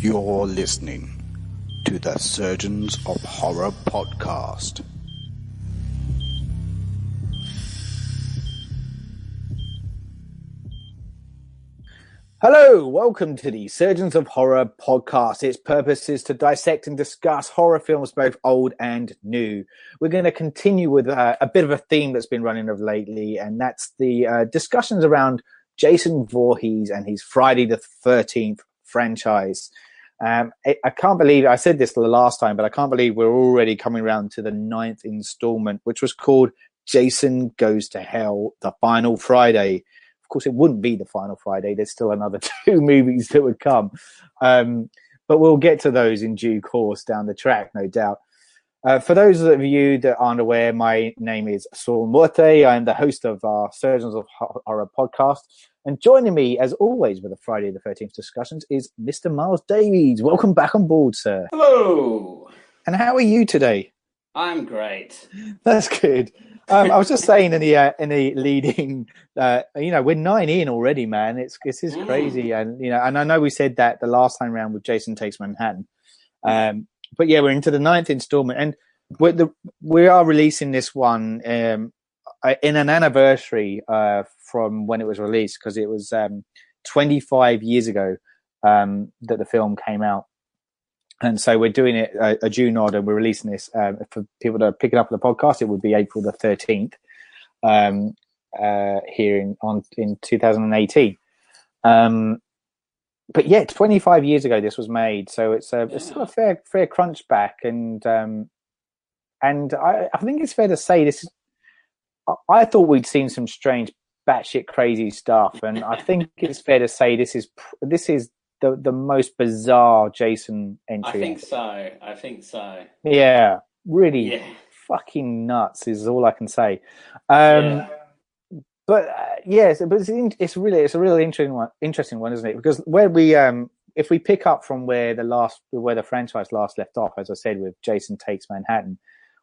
You're listening to the Surgeons of Horror podcast. Hello, welcome to the Surgeons of Horror podcast. Its purpose is to dissect and discuss horror films, both old and new. We're going to continue with a bit of a theme that's been running of lately, and that's the discussions around Jason Voorhees and his Friday the 13th franchise. I can't believe, I said this the last time, but I can't believe we're already coming around to the 9th installment, which was called Jason Goes to Hell, the Final Friday. Of course, it wouldn't be the Final Friday. There's still another 2 movies that would come. But we'll get to those in due course down the track, no doubt. For those of you that aren't aware, my name is Saul Morte. I'm the host of our Surgeons of Horror podcast. And joining me, as always, with the Friday the 13th discussions is Mr. Miles Davies. Welcome back on board, sir. Hello. And how are you today? I'm great. That's good. I was just saying in the leading, we're 9 in already, man. This is crazy, and and I know we said that the last time around with Jason Takes Manhattan, but yeah, we're into the 9th installment, and we are releasing this one in an anniversary from when it was released, because it was 25 years ago that the film came out. And so we're doing it a due nod, and we're releasing this for people that are picking up the podcast. It would be April the 13th here in 2018. But yeah, 25 years ago this was made, so it's still a fair crunch back, and I think it's fair to say this. I thought we'd seen some strange, batshit crazy stuff, and I think it's fair to say this is the most bizarre Jason entry. I think so. Yeah, really fucking nuts is all I can say. But yes, but it's a really interesting one, isn't it? Because where we if we pick up from where the franchise last left off, as I said, with Jason Takes Manhattan,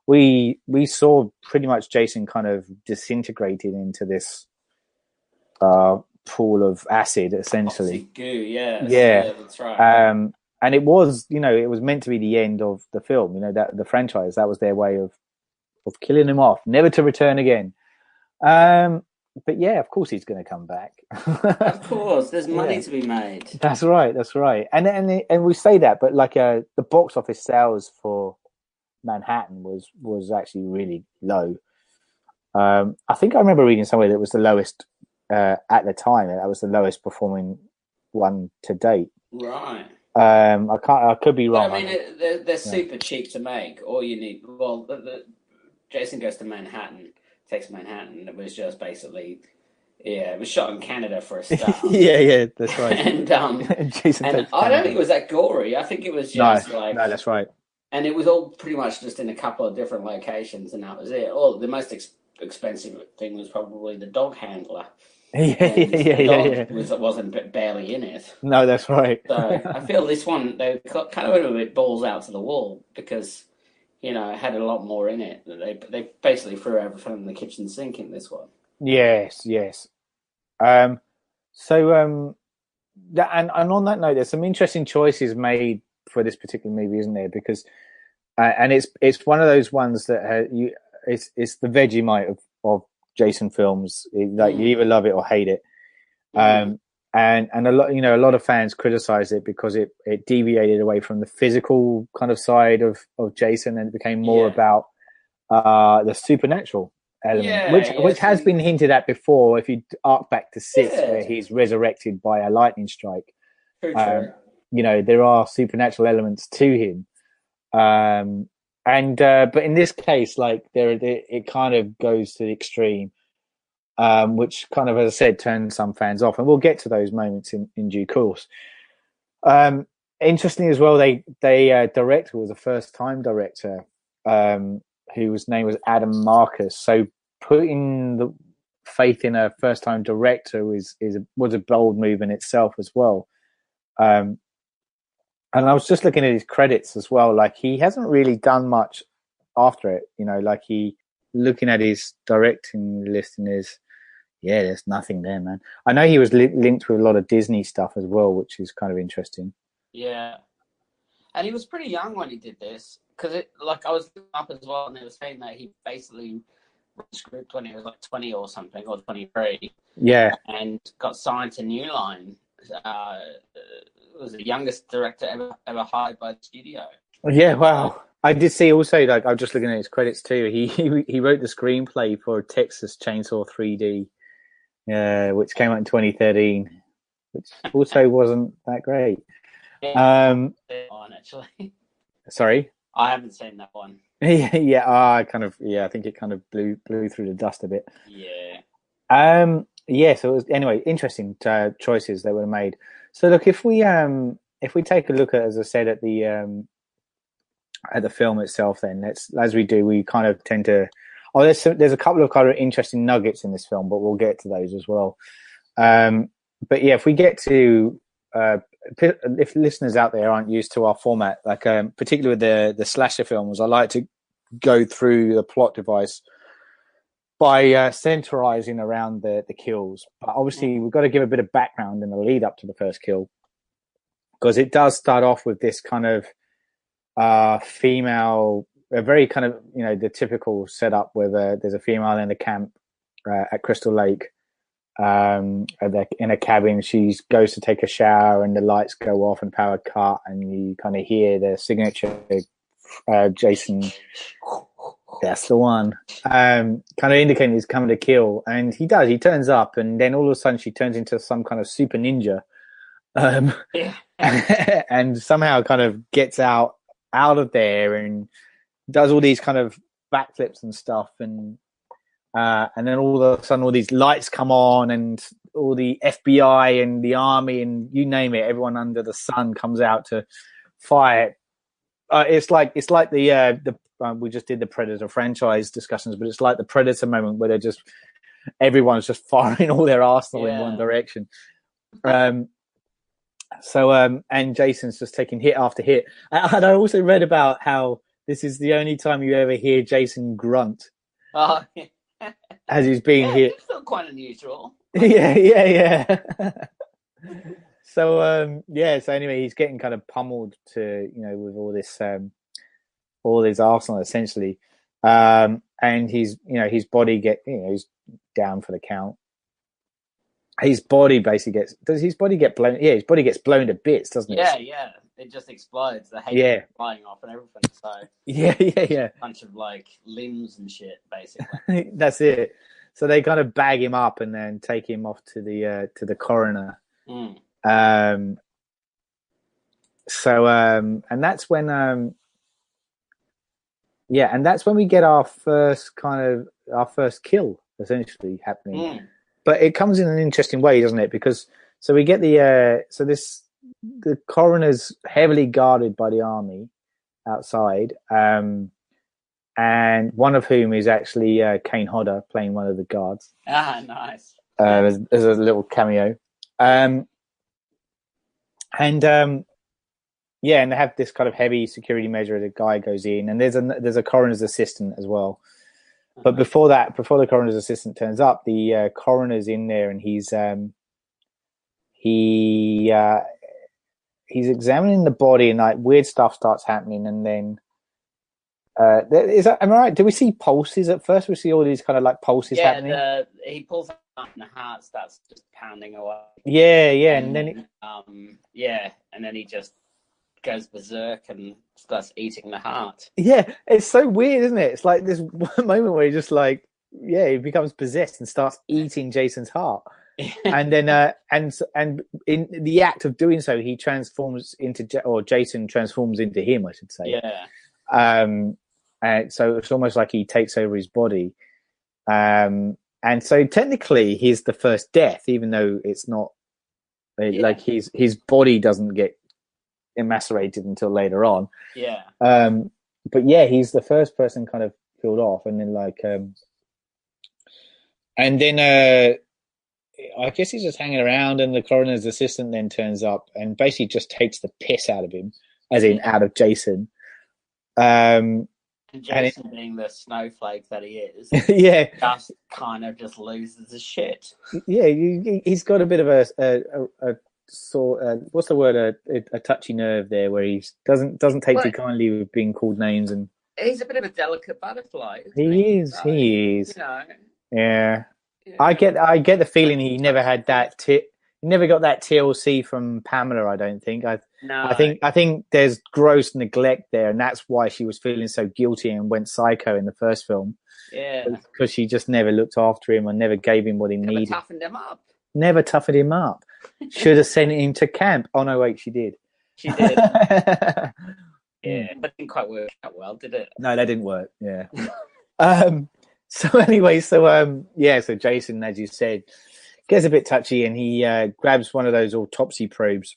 we saw pretty much Jason kind of disintegrated into this pool of acid, essentially. Toxic goo, yeah, that's right. And it was meant to be the end of the film. That the franchise, that was their way of killing him off, never to return again. But yeah, of course he's going to come back. Of course, there's money to be made. That's right. And we say that, but like the box office sales for Manhattan was actually really low. I think I remember reading somewhere that it was the lowest. At the time, that was the lowest performing one to date. Right. I could be wrong. But, I mean, they're super cheap to make. All you need, Jason Goes to Manhattan, Takes Manhattan. It was just basically, it was shot in Canada for a start. yeah, that's right. And Jason and I don't think it was that gory. I think it was just no, that's right. And it was all pretty much just in a couple of different locations, and that was it. Oh, the most expensive thing was probably the dog handler. Wasn't barely in it. No, that's right. So I feel this one, they kind of went a bit balls out to the wall, because it had a lot more in it. They basically threw everything in the kitchen sink in this one. Yes. And on that note, there's some interesting choices made for this particular movie, isn't there? Because and it's one of those ones that it's the Vegemite of Jason films. You either love it or hate it. And a lot of fans criticize it because it deviated away from the physical kind of side of Jason, and it became more about the supernatural element, which has been hinted at before. If you arc back to 6, where he's resurrected by a lightning strike, true. There are supernatural elements to him. But in this case, it kind of goes to the extreme, which kind of, as I said, turns some fans off, and we'll get to those moments in due course. Interestingly as well, they director was a first-time director, whose name was Adam Marcus. So putting the faith in a first-time director was a bold move in itself as well. And I was just looking at his credits as well. Like, he hasn't really done much after it, looking at his directing list, and there's nothing there, man. I know he was linked with a lot of Disney stuff as well, which is kind of interesting. Yeah. And he was pretty young when he did this, because I was looking up as well, and they were saying that he basically wrote the script when he was like 20 or something, or 23, Yeah, and got signed to New Line. Was the youngest director ever hired by the studio. yeah. Wow. I did see also, like, I was just looking at his credits too. He wrote the screenplay for Texas Chainsaw 3D, which came out in 2013, which also wasn't that great. On actually, Sorry. I haven't seen that one. Yeah, I think it kind of blew through the dust a bit. Yeah. Yeah. So it was, anyway, interesting choices that were made. So look, if we take a look at, as I said, at the film itself, then as we do, we kind of tend to. Oh, there's a couple of kind of interesting nuggets in this film, but we'll get to those as well. But yeah, if we get to if listeners out there aren't used to our format, like particularly with the slasher films, I like to go through the plot device by centralizing around the kills. But obviously, we've got to give a bit of background in the lead up to the first kill, because it does start off with this kind of female, a very kind of, the typical setup where there's a female in the camp at Crystal Lake. In a cabin, she goes to take a shower and the lights go off and power cut, and you kind of hear the signature Jason, that's the one, kind of indicating he's coming to kill. And he turns up, and then all of a sudden she turns into some kind of super ninja, and somehow kind of gets out of there and does all these kind of backflips and stuff, and then all of a sudden all these lights come on, and all the FBI and the army and you name it, everyone under the sun comes out to fight. It's like the we just did the Predator franchise discussions, but it's like the Predator moment where everyone's just firing all their arsenal in one direction. And Jason's just taking hit after hit. And I also read about how this is the only time you ever hear Jason grunt. Oh, yeah. As he's being hit. It's still quite unusual. Yeah. So anyway, he's getting kind of pummeled with all this arsenal essentially, and his body he's down for the count. His body basically does his body get blown? Yeah, his body gets blown to bits, doesn't it? Yeah. It just explodes. The head flying off and everything. So yeah. A bunch of like limbs and shit, basically. That's it. So they kind of bag him up and then take him off to the coroner. And that's when and that's when we get our first kill essentially happening. But it comes in an interesting way, doesn't it? Because so we get the coroner's heavily guarded by the army outside, and one of whom is actually Kane Hodder playing one of the guards. Ah, nice. As a little cameo. And they have this kind of heavy security measure. The guy goes in, and there's a coroner's assistant as well. But before the coroner's assistant turns up, the coroner's in there, and he's examining the body, and like weird stuff starts happening, and then am I right? Do we see pulses at first? We see all these kind of like pulses happening. Yeah, he pulls up and the heart starts just pounding away. Yeah, and then and then he just goes berserk and starts eating the heart. Yeah, it's so weird, isn't it? It's like this one moment where he just he becomes possessed and starts eating Jason's heart. And then and in the act of doing so, he transforms Jason transforms into him, I should say. And so it's almost like he takes over his body. And so technically he's the first death, even though it's not like his body doesn't get emasculated until later on. But he's the first person kind of killed off, and then I guess he's just hanging around, and the coroner's assistant then turns up and basically just takes the piss out of him, as in out of Jason. And Jason, being the snowflake that he is, just kind of just loses his shit. Yeah, he's got a bit of a what's the word? A touchy nerve there, where he doesn't take too Well, kindly with being called names, and he's a bit of a delicate butterfly, isn't he? he is. So, He is. you know, Yeah. I yeah, get the feeling he never touch. had that. He never got that TLC from Pamela. I don't think. No, I think there's gross neglect there, and that's why she was feeling so guilty and went psycho in the first film, yeah, because she just never looked after him and never gave him what he never needed. toughened him up. Never toughened him up. Should have sent him to camp. Oh no, wait, she did. She did. Mm. Yeah, but it didn't quite work out well, did it? No, that didn't work. Yeah. So anyway, so Jason, as you said, gets a bit touchy, and he grabs one of those autopsy probes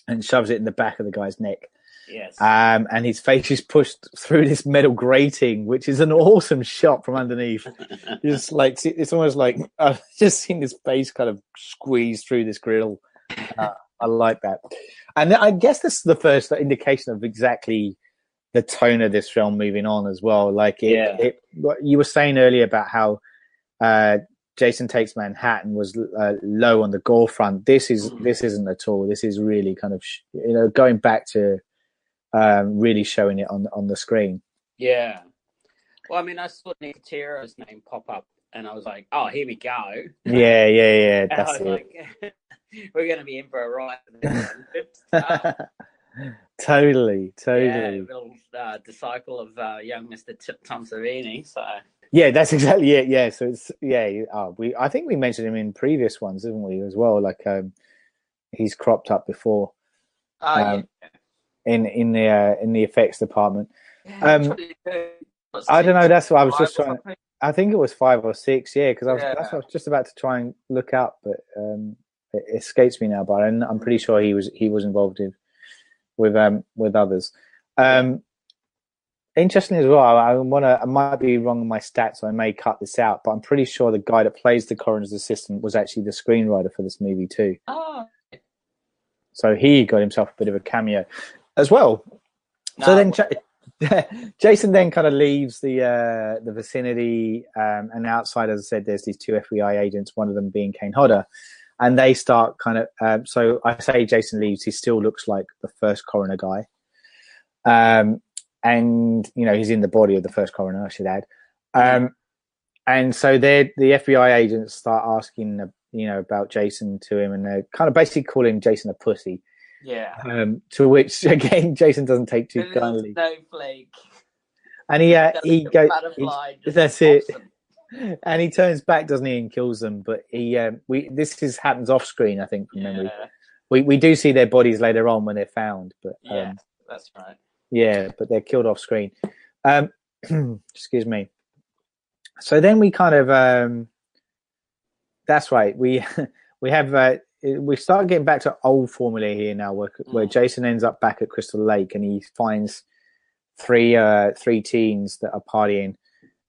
and shoves it in the back of the guy's neck. Yes. And his face is pushed through this metal grating, which is an awesome shot from underneath. Just like, it's almost like I've just seen his face kind of squeeze through this grill. I like that. And I guess this is the first indication of exactly the tone of this film moving on as well. Like what you were saying earlier about how Jason Takes Manhattan was low on the gore front. This isn't at all. This is really kind of going back to really showing it on the screen. Yeah. Well, I mean, I saw Nicotero's name pop up, and I was like, "Oh, here we go." Yeah. And That's I was it. Like, "We're going to be in for a ride." Totally. Yeah, a little disciple of young Mr. Tom Savini. So yeah, that's exactly it. Yeah, so it's I think we mentioned him in previous ones, didn't we, as well? Like he's cropped up before. yeah. In the effects department. Yeah, I don't know. That's what I was just trying. I think it was 5 or 6. Yeah, because that's what I was just about to try and look up, but it escapes me now. But I'm pretty sure he was involved with others. Interestingly as well, I might be wrong on my stats, so I may cut this out, but I'm pretty sure the guy that plays the coroner's assistant was actually the screenwriter for this movie too. Oh. So he got himself a bit of a cameo as well. No. So then Jason then kind of leaves the vicinity, and outside, as I said, there's these 2 FBI agents, one of them being Kane Hodder, and they start kind of. So I say Jason leaves, he still looks like the first coroner guy, and he's in the body of the first coroner, I should add. And so the FBI agents start asking about Jason to him, and they're kind of basically calling Jason a pussy. Yeah. To which again Jason doesn't take too kindly. Snowflake. And he goes. That's it. And he turns back, doesn't he, and kills them. But happens off screen, I think, from memory. We do see their bodies later on when they're found, but that's right. Yeah, but they're killed off screen. Excuse me. So then we kind of that's right. We have we start getting back to old formula here now, where Jason ends up back at Crystal Lake and he finds three teens that are partying.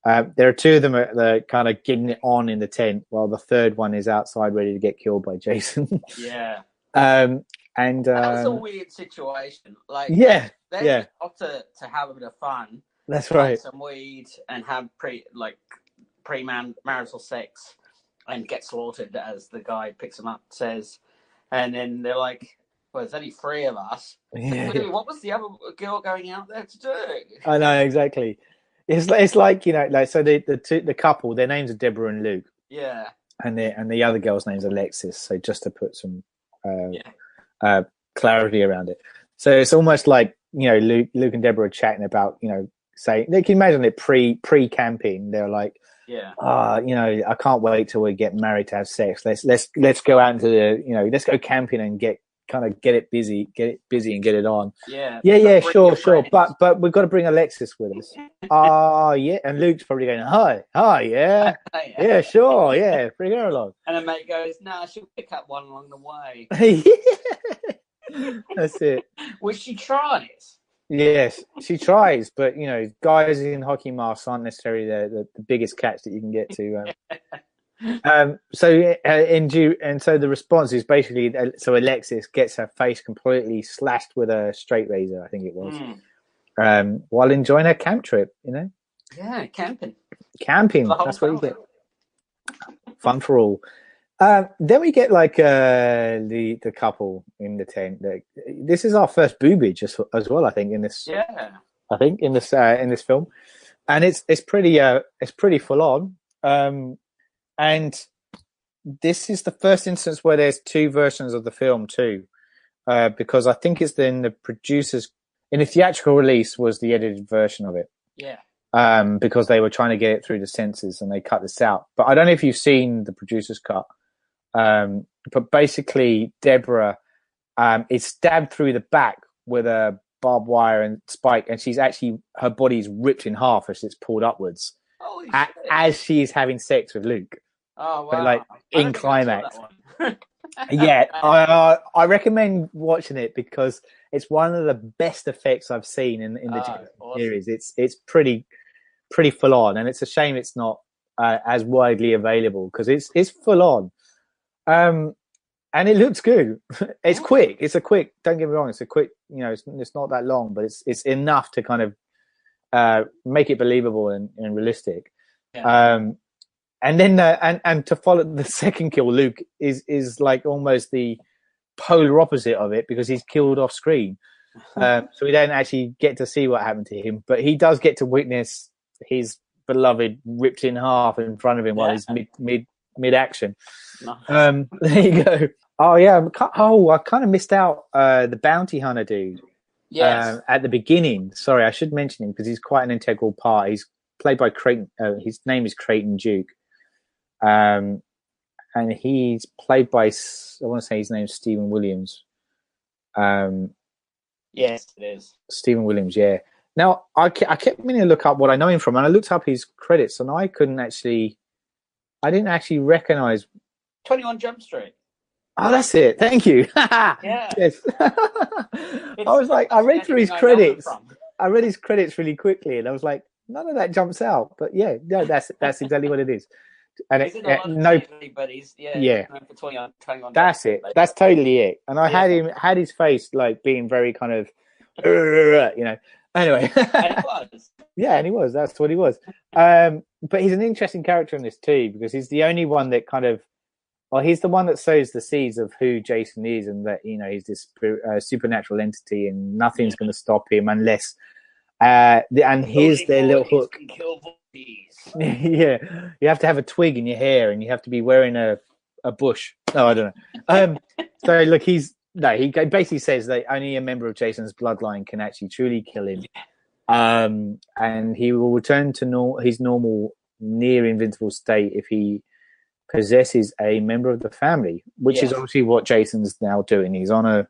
There are 2 of them that are kind of getting it on in the tent, while the third one is outside ready to get killed by Jason. Yeah. And that was a weird situation. Like, they got to have a bit of fun. That's right. Some weed and have pre-marital sex and get slaughtered, as the guy picks them up says. And then they're like, well, there's only 3 of us. Yeah. What was the other girl going out there to do? I know, exactly. It's like, so the couple, their names are Deborah and Luke. Yeah. And the other girl's name's Alexis. So just to put some clarity around it. So it's almost like, Luke and Deborah are chatting about, saying, they can imagine it pre-camping. They're like, I can't wait till we get married to have sex. Let's go out into let's go camping and get it busy and get it on. Yeah, sure. But we've got to bring Alexis with us. Yeah. And Luke's probably going, hi, yeah. Yeah, sure, yeah, bring her along. And the mate goes, nah, she'll pick up one along the way. That's it. Well, she tries. Yes, she tries, but guys in hockey masks aren't necessarily the biggest catch that you can get to. So the response is basically, so Alexis gets her face completely slashed with a straight razor, I think it was, while enjoying her camp trip. Yeah, camping. That's what you get. Fun for all. Then we get like the couple in the tent. This is our first boobage as well, I think, in this. Yeah. I think in this film, and it's pretty full on. And this is the first instance where there's two versions of the film too, because I think it's in the theatrical release was the edited version of it. Yeah. Because they were trying to get it through the censors and they cut this out. But I don't know if you've seen the producer's cut. But basically, Deborah is stabbed through the back with a barbed wire and spike, and her body's ripped in half as it's pulled upwards as she's having sex with Luke. Oh wow! But like in climax. Yeah, I recommend watching it because it's one of the best effects I've seen in the series. It's pretty full on, and it's a shame it's not as widely available because it's full on, and it looks good. It's quick. Don't get me wrong. It's a quick. It's not that long, but it's enough to kind of make it believable and realistic. Yeah. And then and to follow the second kill, Luke is like almost the polar opposite of it because he's killed off screen. So we don't actually get to see what happened to him, but he does get to witness his beloved ripped in half in front of him while he's mid action. Nice. There you go. Oh yeah. I kind of missed out the bounty hunter dude. Yes. At the beginning. Sorry, I should mention him because he's quite an integral part. He's played by Creighton. His name is Creighton Duke. And he's played by, I want to say his name's Stephen Williams. Yes, it is. Stephen Williams, yeah. Now, I kept meaning to look up what I know him from, and I looked up his credits, and I didn't actually recognize 21 Jump Street. Oh, that's it. Thank you. Yeah. Yes. I was like, I read through his credits. I read his credits really quickly, and I was like, none of that jumps out. But yeah, no, that's exactly what it is. And he's in a lot of TV, but he's for 21 that's it. That's totally it. And I had his face like being very kind of, Anyway, and he was. Yeah, and he was. That's what he was. But he's an interesting character in this too because he's the only one that kind of, he's the one that sows the seeds of who Jason is, and that he's this supernatural entity, and nothing's going to stop him unless. And here's their little hook. Yeah, you have to have a twig in your hair, and you have to be wearing a bush. Oh, I don't know. So look, he basically says that only a member of Jason's bloodline can actually truly kill him, and he will return to his normal, near invincible state if he possesses a member of the family, which is obviously what Jason's now doing. He's on a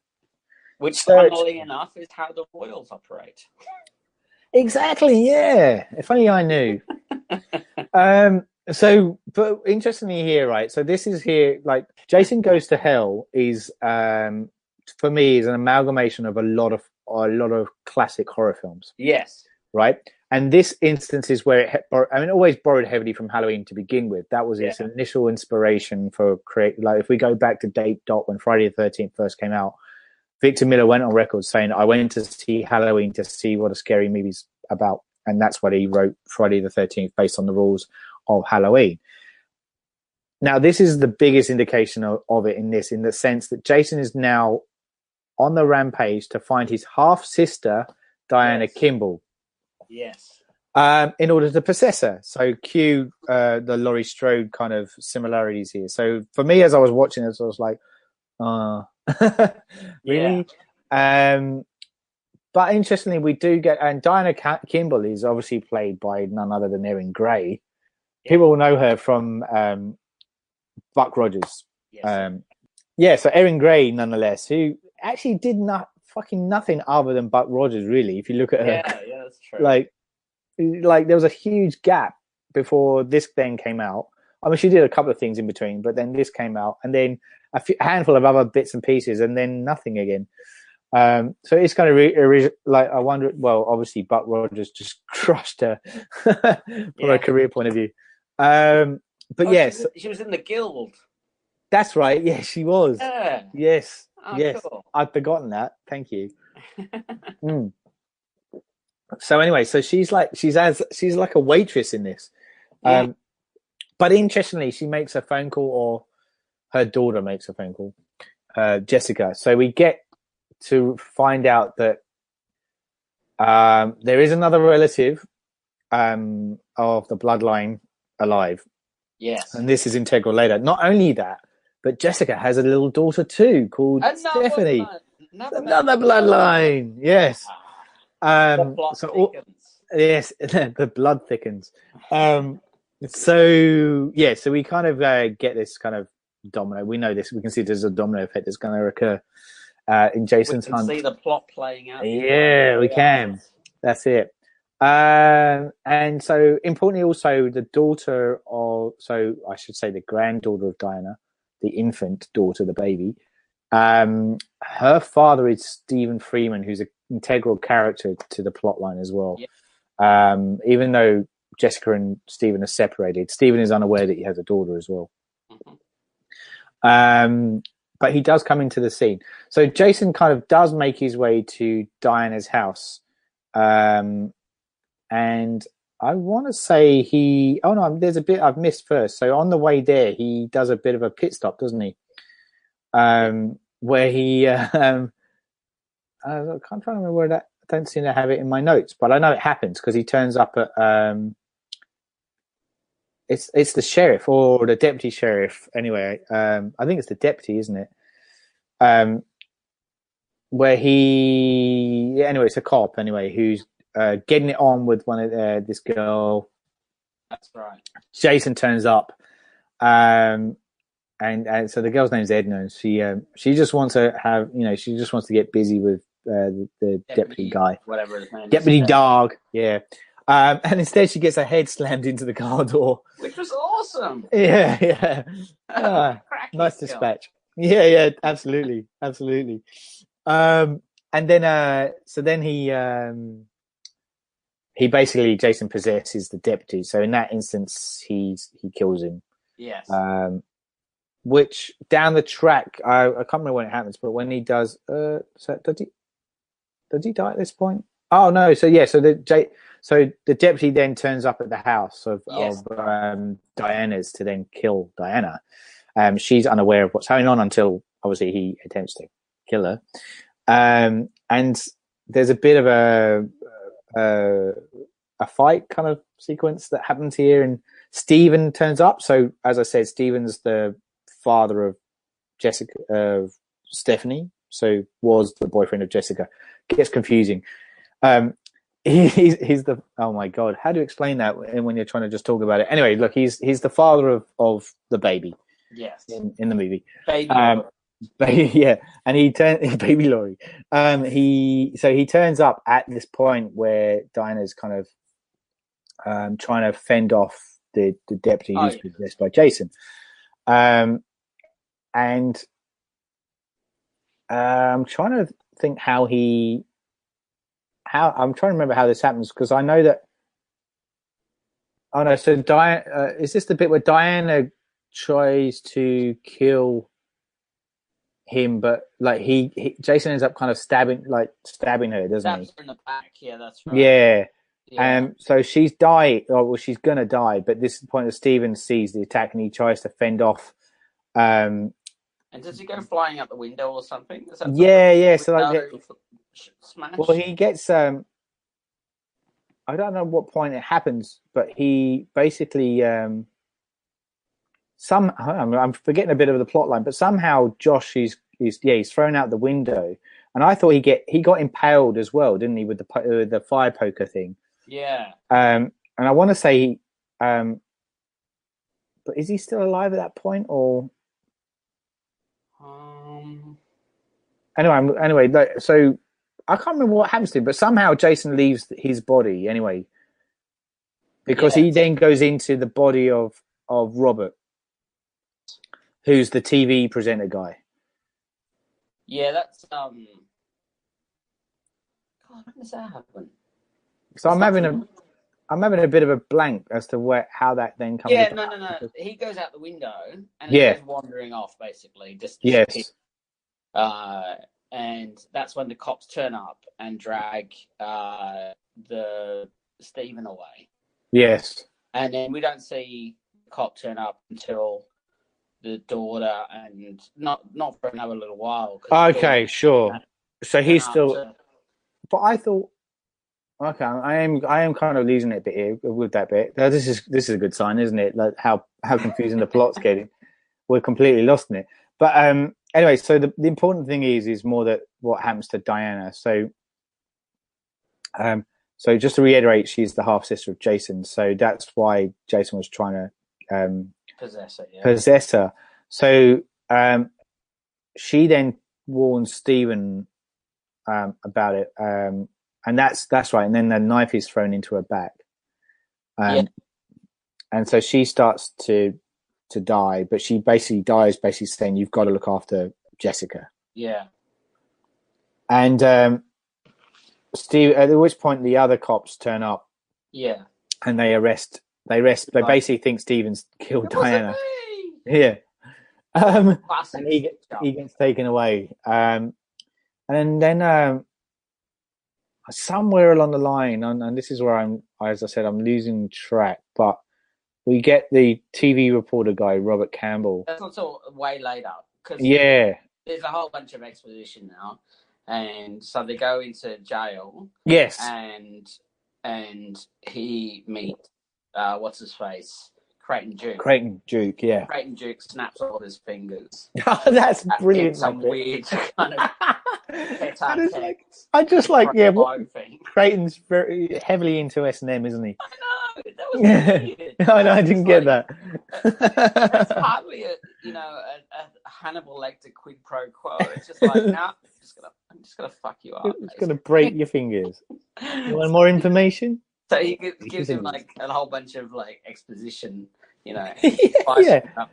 which, funnily enough, is how the Royals operate. Exactly, yeah. If only I knew. But interestingly here, right? So this is here, like Jason Goes to Hell is, for me, is an amalgamation of a lot of classic horror films. Yes. Right, and this instance is where it always borrowed heavily from Halloween to begin with. That was its initial inspiration for create. Like if we go back to date when Friday the 13th first came out. Victor Miller went on record saying, I went to see Halloween to see what a scary movie's about. And that's why he wrote Friday the 13th based on the rules of Halloween. Now, this is the biggest indication of it in the sense that Jason is now on the rampage to find his half-sister, Diana Kimball. Yes. In order to possess her. So cue the Laurie Strode kind of similarities here. So for me, as I was watching this, I was like, really? But interestingly, we do get, and Diana Kimball is obviously played by none other than Erin Gray. People will know her from Buck Rogers. Yes. So Erin Gray, nonetheless, who actually did nothing other than Buck Rogers, really. If you look at her, yeah, that's true. Like there was a huge gap before this then came out. I mean, she did a couple of things in between, but then this came out, and then a handful of other bits and pieces, and then nothing again. So it's kind of I wonder. Well, obviously, Buck Rogers just crushed her from a career point of view. But yes, she was in the Guild. That's right. Yes, she was. Yeah. Yes. Oh, yes. Cool. I'd forgotten that. Thank you. So anyway, so she's like a waitress in this. But interestingly, she makes a phone call, or her daughter makes a phone call, Jessica. So we get to find out that there is another relative of the bloodline alive. Yes. And this is integral later. Not only that, but Jessica has a little daughter too called Stephanie. Another bloodline. Yes. The plot thickens. Yes, the blood thickens. So we kind of get this kind of domino. We know this. We can see there's a domino effect that's going to occur in Jason's hunt. We can see the plot playing out. Yeah, we can. That's it. And so importantly also the daughter of, so I should say the granddaughter of Diana, the infant daughter, the baby, her father is Stephen Freeman, who's an integral character to the plot line as well. Yeah. Even though Jessica and Stephen are separated, Stephen is unaware that he has a daughter as well. Mm-hmm. But he does come into the scene. So Jason kind of does make his way to Diana's house. And I want to say there's a bit I've missed first. So on the way there, he does a bit of a pit stop, doesn't he? Where he, I'm trying to remember where that, I don't seem to have it in my notes, but I know it happens because he turns up at, it's the sheriff or the deputy sheriff. Anyway, I think it's the deputy, isn't it? Where it's a cop anyway, who's, getting it on with one of this girl. That's right. Jason turns up, and so the girl's name's Edna, and she just wants to have, she just wants to get busy with the deputy guy, whatever his name deputy dog, yeah. And instead she gets her head slammed into the car door, which was awesome. Yeah. Nice dispatch. Yeah, absolutely. And then so then he basically, Jason possesses the deputy. So in that instance, he kills him. Yes. Which down the track, I can't remember when it happens, but when he does, so does he die at this point? Oh no. So yeah. So the deputy then turns up at the house of Diana's to then kill Diana. She's unaware of what's going on until obviously he attempts to kill her. And there's a bit of a fight kind of sequence that happens here, and Stephen turns up. So as I said, Stephen's the father of Stephanie, so was the boyfriend of Jessica. Gets confusing. He's the, oh my god, how do you explain that when you're trying to just talk about it? Anyway, look, he's the father of the baby. Yes. In the movie. Baby. Yeah, and baby Laurie. He turns up at this point where Diana's kind of trying to fend off the deputy who's possessed by Jason. And I'm trying to think how I'm trying to remember how this happens, because I know that. Oh no! So Diana, is this the bit where Diana tries to kill him, but like Jason ends up kind of stabbing her, doesn't he? Stabs her in the back. Yeah, that's right. Yeah. So she's died. Well, she's gonna die, but this is the point that Stephen sees the attack and he tries to fend off. And does he go flying out the window or something? Yeah. So like, smash? well, he gets. I don't know what point it happens, but he basically. I'm forgetting a bit of the plot line, but somehow Josh he's thrown out the window, and I thought he got impaled as well, didn't he, with the fire poker thing? Yeah. And I want to say, but is he still alive at that point, or? Anyway, so I can't remember what happens to him, but somehow Jason leaves his body anyway, because he then goes into the body of Robert, who's the TV presenter guy. Yeah, that's God, when does that happen? So I'm having a bit of a blank as to how that then comes. Yeah, no. He goes out the window and he goes wandering off, basically. Yes. And that's when the cops turn up and drag the Stephen away. Yes. And then we don't see the cop turn up until the daughter, and not for another little while. 'Cause Okay, sure. So then he's still. after, But I thought. Okay, I am kind of losing it a bit here with that bit. Now, this is a good sign, isn't it? Like how confusing the plot's getting. We're completely lost in it. But anyway, so the important thing is more that what happens to Diana. So just to reiterate, she's the half sister of Jason. So that's why Jason was trying to possess her. So she then warns Stephen about it, and that's right. And then the knife is thrown into her back, and so she starts to die. But she basically dies, basically saying, "You've got to look after Jessica." Yeah. And Steve, at which point the other cops turn up. Yeah. And they arrest. They basically think Stephen's killed Diana. Yeah. And he gets taken away. And then somewhere along the line, and this is where as I said, I'm losing track, but we get the TV reporter guy, Robert Campbell. That's not till way later. Yeah. There's a whole bunch of exposition now. And so they go into jail. Yes. And he meets, what's his face? Creighton Duke, yeah. Creighton Duke snaps all his fingers. That's brilliant. Some weird kind of I just like, yeah, Creighton's very heavily into S&M, isn't he? I know, that was weird. I didn't get that. It's hardly a Hannibal Lecter quid pro quo. It's just like, nah, I'm just gonna fuck you up. I'm just gonna break your fingers. You want more information? So he gives him like a whole bunch of like exposition,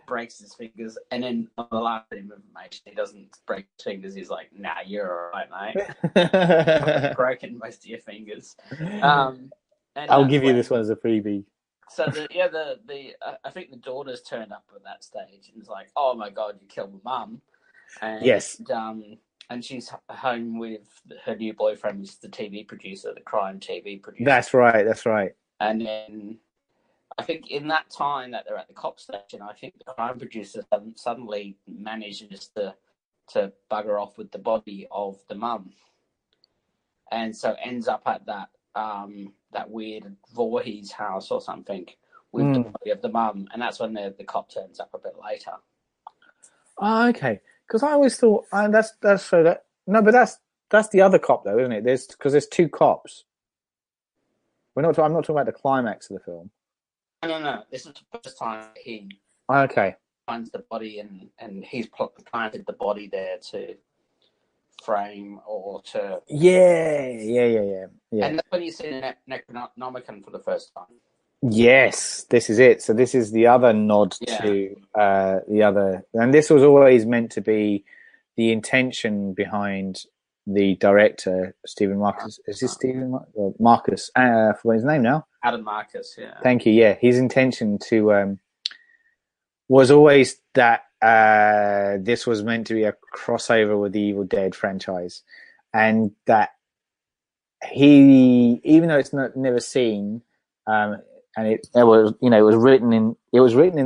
breaks his fingers, and then on the last bit of information, he doesn't break his fingers. He's like, "Nah, you're all right, mate. Broken most of your fingers." And I'll give you this one as a freebie. So I think the daughter's turned up at that stage and is like, "Oh my god, you killed my mum!" And, yes. And she's home with her new boyfriend, which is the TV producer, the crime TV producer. That's right. And then I think in that time that they're at the cop station, I think the crime producer suddenly manages to bugger off with the body of the mum. And so ends up at that weird Voorhees house or something with the body of the mum. And that's when the cop turns up a bit later. Oh, okay. Because I always thought that's the other cop though, isn't it? There's two cops. I'm not talking about the climax of the film. No. This is the first time he finds the body and he's planted the body there to frame or to yeah. And that's when you see the Necronomicon for the first time. Yes, this is it. So this is the other nod to the other, and this was always meant to be the intention behind the director, Stephen Marcus. Is this Stephen Marcus? For his name now, Adam Marcus. Yeah. Thank you. Yeah, his intention to was always that this was meant to be a crossover with the Evil Dead franchise, and that even though it's never seen. And it was written in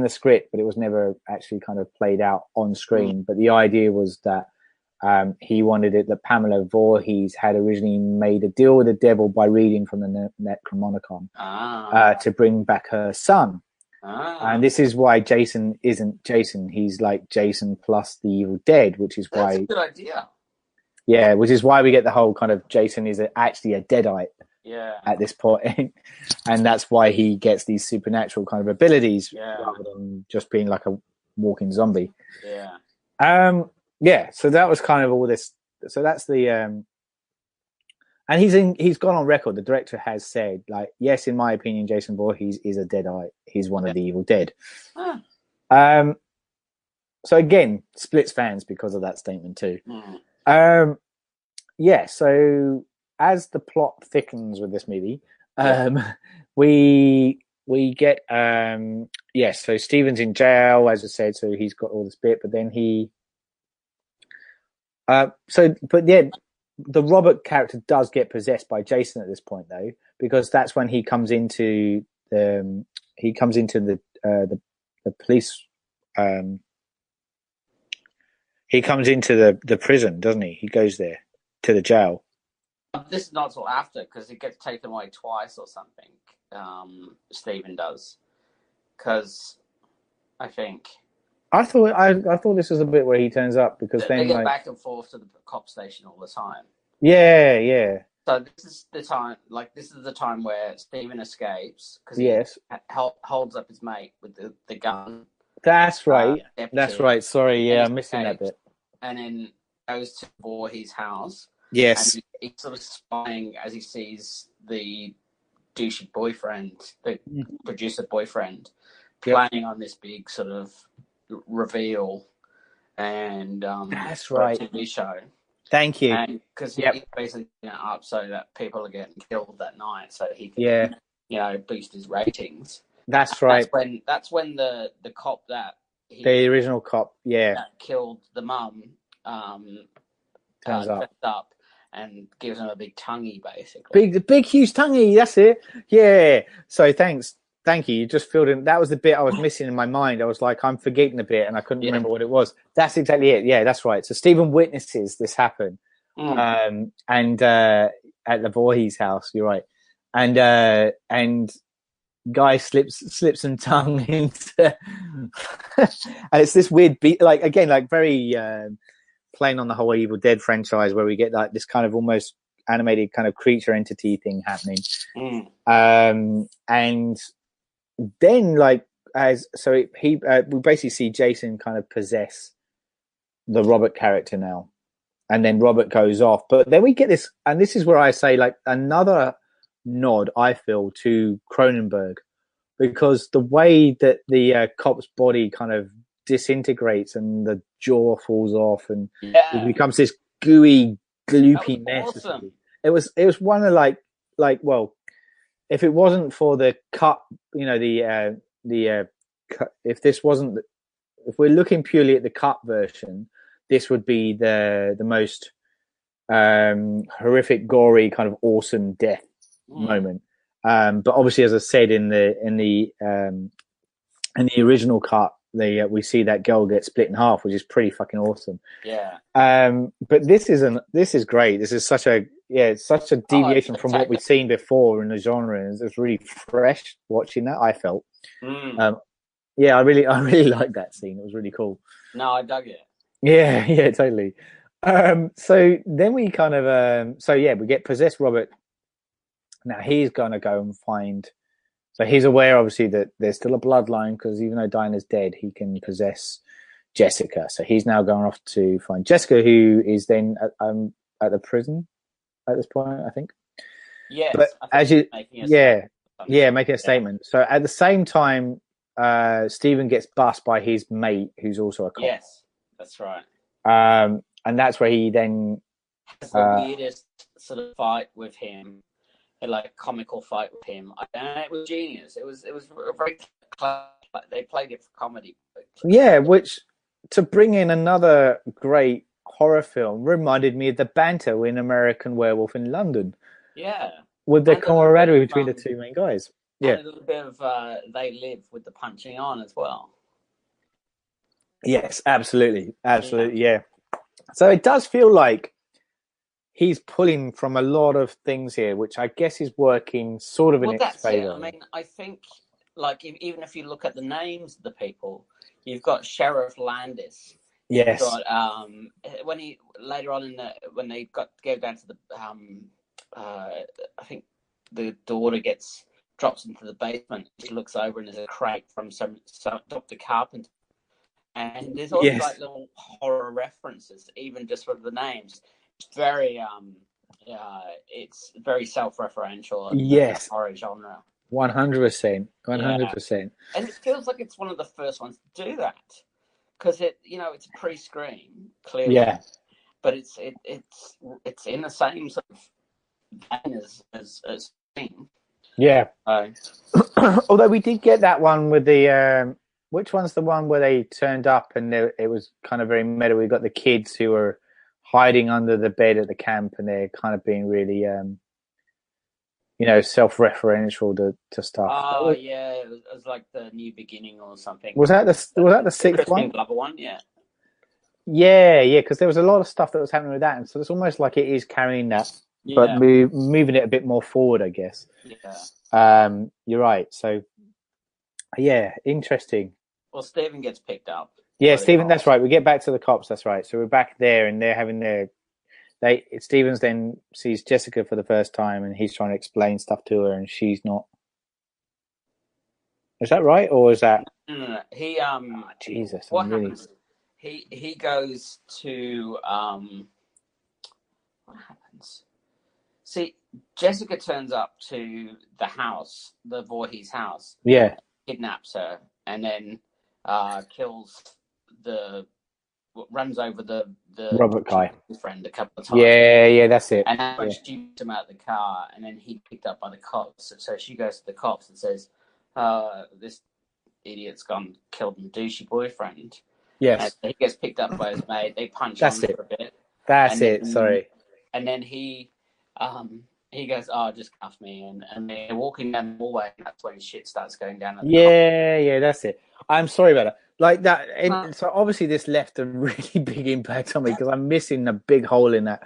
the script, but it was never actually kind of played out on screen. But the idea was that he wanted it that Pamela Voorhees had originally made a deal with the devil by reading from the Necronomicon to bring back her son. And this is why Jason isn't Jason. He's like Jason plus the Evil Dead, which is why. That's a good idea. Yeah, which is why we get the whole kind of Jason is actually a deadite. Yeah. At this point, and that's why he gets these supernatural kind of abilities rather than just being like a walking zombie. Yeah. So that was kind of all this. So that's the and he's gone on record. The director has said, like, yes, in my opinion, Jason Voorhees is a deadite. He's one of the Evil Dead. So again, splits fans because of that statement too. So as the plot thickens with this movie, we get so Stephen's in jail, as I said, so he's got all this bit, but then the Robert character does get possessed by Jason at this point though, because that's when he comes into the police He comes into the prison, doesn't he? He goes there to the jail. This is not till after, because he gets taken away twice or something. Stephen does, because I think I thought this was the bit where he turns up because they then get back and forth to the cop station all the time. Yeah. So this is the time. This is the time where Stephen escapes because he holds up his mate with the gun. That's right. That's right. Sorry, yeah, I'm missing that bit. And then goes to Voorhees' house. Yes. And he's sort of spying as he sees the douchey boyfriend, the producer boyfriend, playing on this big sort of reveal, and that's right, TV show. Thank you. And because he's basically up so that people are getting killed that night, so he can boost his ratings. That's right. That's when the cop the original cop that killed the mum turns up and gives him a big tonguey, basically. Big huge tonguey. That's it. Yeah. So thank you. You just filled in. That was the bit I was missing in my mind. I was like, I'm forgetting a bit, and I couldn't remember what it was. That's exactly it. Yeah, that's right. So Stephen witnesses this happen, and at the Voorhees house. You're right, and guy slips some tongue into, and it's this weird beat, like very playing on the whole Evil Dead franchise, where we get like this kind of almost animated kind of creature entity thing happening, and then we basically see Jason kind of possess the Robert character now, and then Robert goes off, but then we get this, and this is where I say like another nod I feel to Cronenberg, because the way that the cop's body kind of disintegrates and the jaw falls off and it becomes this gooey, gloopy mess. Awesome. It was one of like well, if it wasn't for the cut, if we're looking purely at the cut version, this would be the most horrific, gory, kind of awesome death moment. But obviously, as I said, in the original cut, we see that girl get split in half, which is pretty fucking awesome. Yeah. But this is great. This is such a deviation from what we've seen before in the genre, and it's really fresh watching that. I felt. I really liked that scene. It was really cool. No, I dug it. Yeah, totally. So then we kind of we get possessed Robert. Now he's gonna go and find. So he's aware, obviously, that there's still a bloodline, because even though Dinah's dead, he can possess Jessica. So he's now going off to find Jessica, who is then at the prison at this point, I think. Yes. But making a statement. So at the same time, Stephen gets bussed by his mate, who's also a cop. Yes, that's right. And that's where he then has the weirdest sort of fight with him. Like comical fight with him. It was genius. It was very clever. They played it for comedy. Yeah, which to bring in another great horror film reminded me of the banter in American Werewolf in London. Yeah, with the camaraderie between the two main guys. Yeah, and a little bit of They Live with the punching on as well. Yes, absolutely, yeah. So it does feel like he's pulling from a lot of things here, which I guess is working sort of in its favor. I mean, I think, like, even if you look at the names of the people, you've got Sheriff Landis. Yes. You've got, when he later on when they go down to the, I think the daughter drops into the basement. She looks over and there's a crate from some Dr. Carpenter. And there's all these like little horror references, even just with the names. It's very it's very self-referential. Yes, horror genre. 100%. And it feels like it's one of the first ones to do that, because it's a pre-screen clearly. Yeah, but it's in the same sort of vein as Scream. Yeah. Although we did get that one with the which one's the one where they turned up and it was kind of very meta. We got the kids who were hiding under the bed at the camp, and they're kind of being really, self-referential to stuff. Oh, yeah, it was like the New Beginning or something. Was that the sixth one? Glover one, yeah. Yeah, yeah, because there was a lot of stuff that was happening with that, and so it's almost like it is carrying that, but Yeah, moving it a bit more forward, I guess. yeah. You're right. So yeah, interesting. Well, Stephen gets picked up Yeah, by the Stephen, that's cops. right. We get back to the cops. That's right. So we're back there, and they're having their. Stevens then sees Jessica for the first time, and he's trying to explain stuff to her, and she's not. Is that right, or is that? No. Oh, Jesus, What I'm really. happens? He goes to what happens? See, Jessica turns up to the house, the Voorhees house, Yeah, kidnaps her, and then kills the runs over the Robert guy. friend a couple of times. Yeah, yeah, that's it. And that's when Yeah. she put him out of the car, and then he picked up by the cops. So she goes to the cops and says, "This idiot's gone killed my douchey boyfriend." Yes, And he gets picked up by his mate. They punch that's on it. for a bit, That's and it. then Sorry. he goes, "Oh, just cuff me," and they're walking down the hallway, and that's when shit starts going down at the cop. Yeah, yeah, that's it. I'm sorry about that. Like that. So obviously, this left a really big impact on me because I'm missing a big hole in that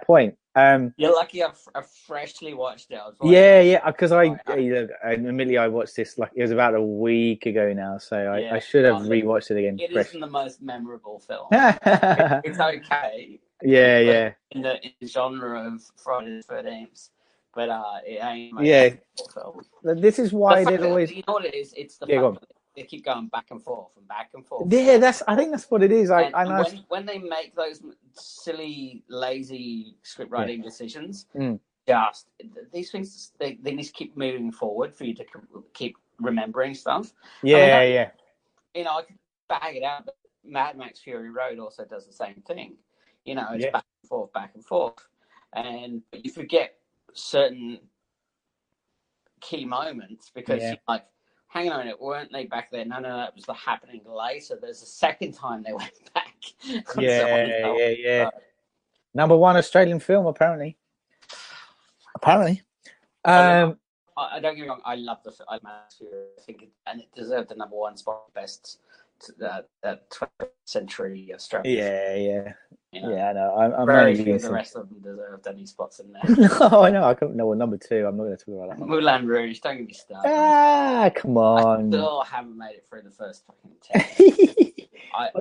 point. You're lucky I've freshly watched it. Yeah, yeah, because admittedly I watched this like it was about a week ago now, so I should have rewatched it again. It Fresh. isn't the most memorable film. Yeah, It's okay. yeah, In the genre of Friday the 13th, but it ain't my yeah. film. This is why there's always. You know what it is? It's the Yeah, go fact on. that they keep going back and forth and back and forth. Yeah, I think that's what it is. And when they make those silly, lazy script writing decisions, just these things they need to keep moving forward for you to keep remembering stuff. Yeah, yeah. You know, I could bag it out, but Mad Max Fury Road also does the same thing. You know, it's back and forth, and but you forget certain key moments because you're like, hang on a minute, weren't they back there? No, it was happening later. There's a second time they went back. Yeah. Number one Australian film, apparently. I don't get me wrong. I love the film. I think it deserved the number one spot, best 20th century Australian. Yeah, I know. I'm very few of the rest of them deserved any spots in there. No, I know. I couldn't know what number two. I'm not going to talk about that one. Moulin Rouge, don't get me started. Ah, come on. I still haven't made it through the first fucking 10.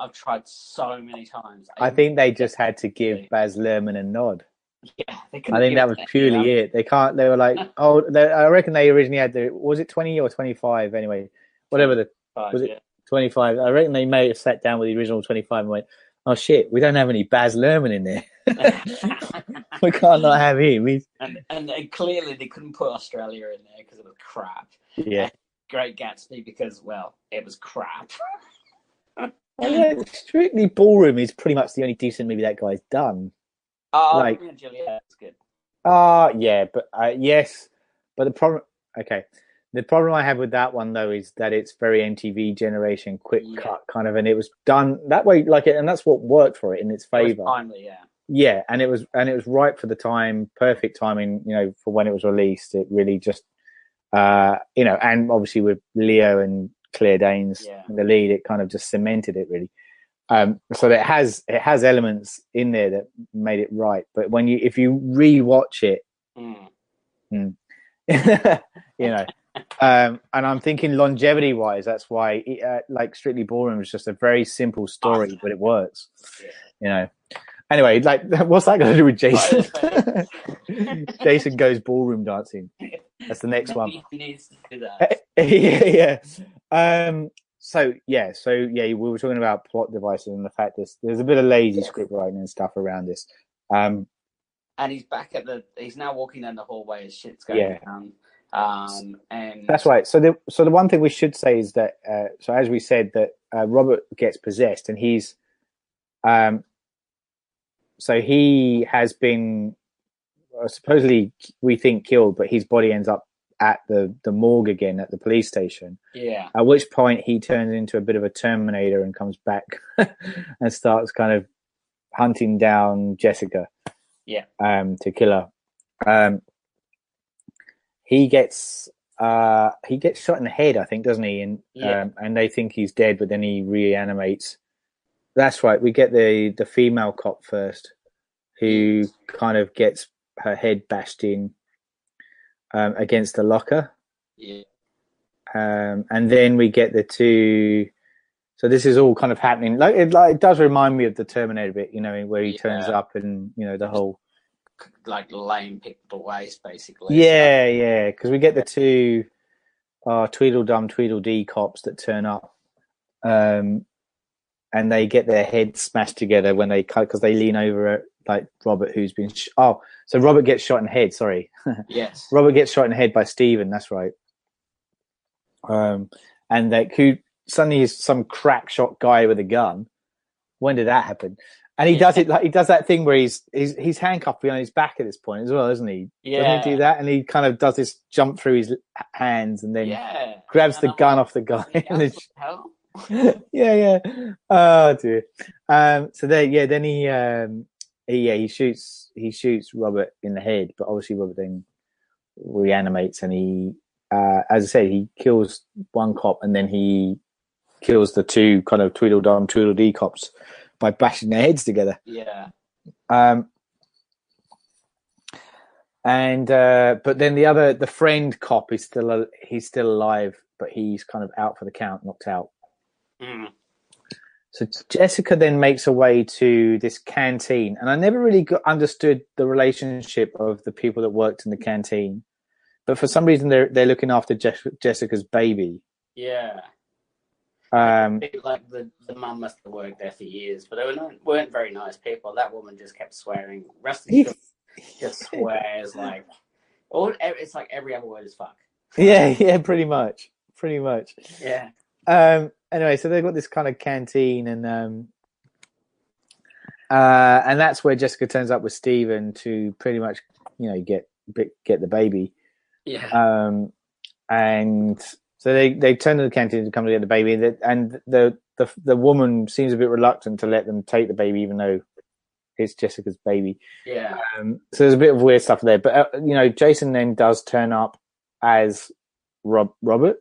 I've tried so many times. I think they just had to give Baz Luhrmann a nod. Yeah, I think that was purely it. They can't. They were like, oh, I reckon they originally had was it 20 or 25 anyway? Whatever was it 25? I reckon they may have sat down with the original 25 and went, oh shit, we don't have any Baz Luhrmann in there. We can't not have him. And clearly they couldn't put Australia in there because it was crap. Yeah. And Great Gatsby because, well, it was crap. Strictly Ballroom is pretty much the only decent movie that guy's done. Romeo and Juliet is good. Yeah, but yes, but the problem I have with that one though is that it's very MTV generation quick cut kind of, and it was done that way, and that's what worked for it in its favor. Timely, yeah, and it was right for the time, perfect timing, for when it was released. It really just, and obviously with Leo and Claire Danes in the lead, it kind of just cemented it really. So it has elements in there that made it right, but if you rewatch it, and I'm thinking longevity wise, that's why like Strictly Ballroom is just a very simple story, but it works. Anyway, like what's that got to do with Jason? Jason goes ballroom dancing. That's the next one. He needs to do that. Yeah. So we were talking about plot devices and the fact there's a bit of lazy script writing and stuff around this. And he's back he's now walking down the hallway as shit's going down. And that's right. So the one thing we should say is that so as we said that Robert gets possessed and he's so he has been supposedly we think killed, but his body ends up at the morgue again at the police station. Yeah. At which point he turns into a bit of a Terminator and comes back and starts kind of hunting down Jessica. Yeah. To kill her. He gets shot in the head, I think, doesn't he? And they think he's dead, but then he reanimates. That's right. We get the female cop first, who kind of gets her head bashed in against the locker. Yeah. And then we get the two. So this is all kind of happening. It does remind me of the Terminator bit, where he turns up and the whole like lame picked waste, basically. Yeah. Because we get the two Tweedledum Tweedledee cops that turn up, and they get their heads smashed together when because they lean over at like Robert, who's been so Robert gets shot in the head. Sorry, yes, Robert gets shot in the head by Stephen. That's right. And who suddenly is some crack shot guy with a gun. When did that happen? And he does it like he does that thing where he's handcuffed behind his back at this point as well, isn't he? Yeah. Doesn't he do that? And he kind of does this jump through his hands and then grabs the gun off the guy. Yeah. Oh dear. So then he shoots Robert in the head, but obviously Robert then reanimates and he, as I said, he kills one cop and then he kills the two kind of Tweedledum Tweedledee cops by bashing their heads together. Yeah. But then the friend cop is still alive, but he's kind of out for the count, knocked out. Mm. So Jessica then makes her way to this canteen, and I never really understood the relationship of the people that worked in the canteen, but for some reason they're looking after Jessica's baby. Yeah. Like the mum must have worked there for years, but they weren't very nice people. That woman just kept swearing. Rusty just swears like it's like every other word is fuck. Yeah, pretty much. Yeah. Anyway, so they've got this kind of canteen, and that's where Jessica turns up with Stephen to pretty much, get the baby. Yeah. And so they turn to the canteen to come to get the baby, and the woman seems a bit reluctant to let them take the baby, even though it's Jessica's baby. Yeah. So there's a bit of weird stuff there, but Jason then does turn up as Robert.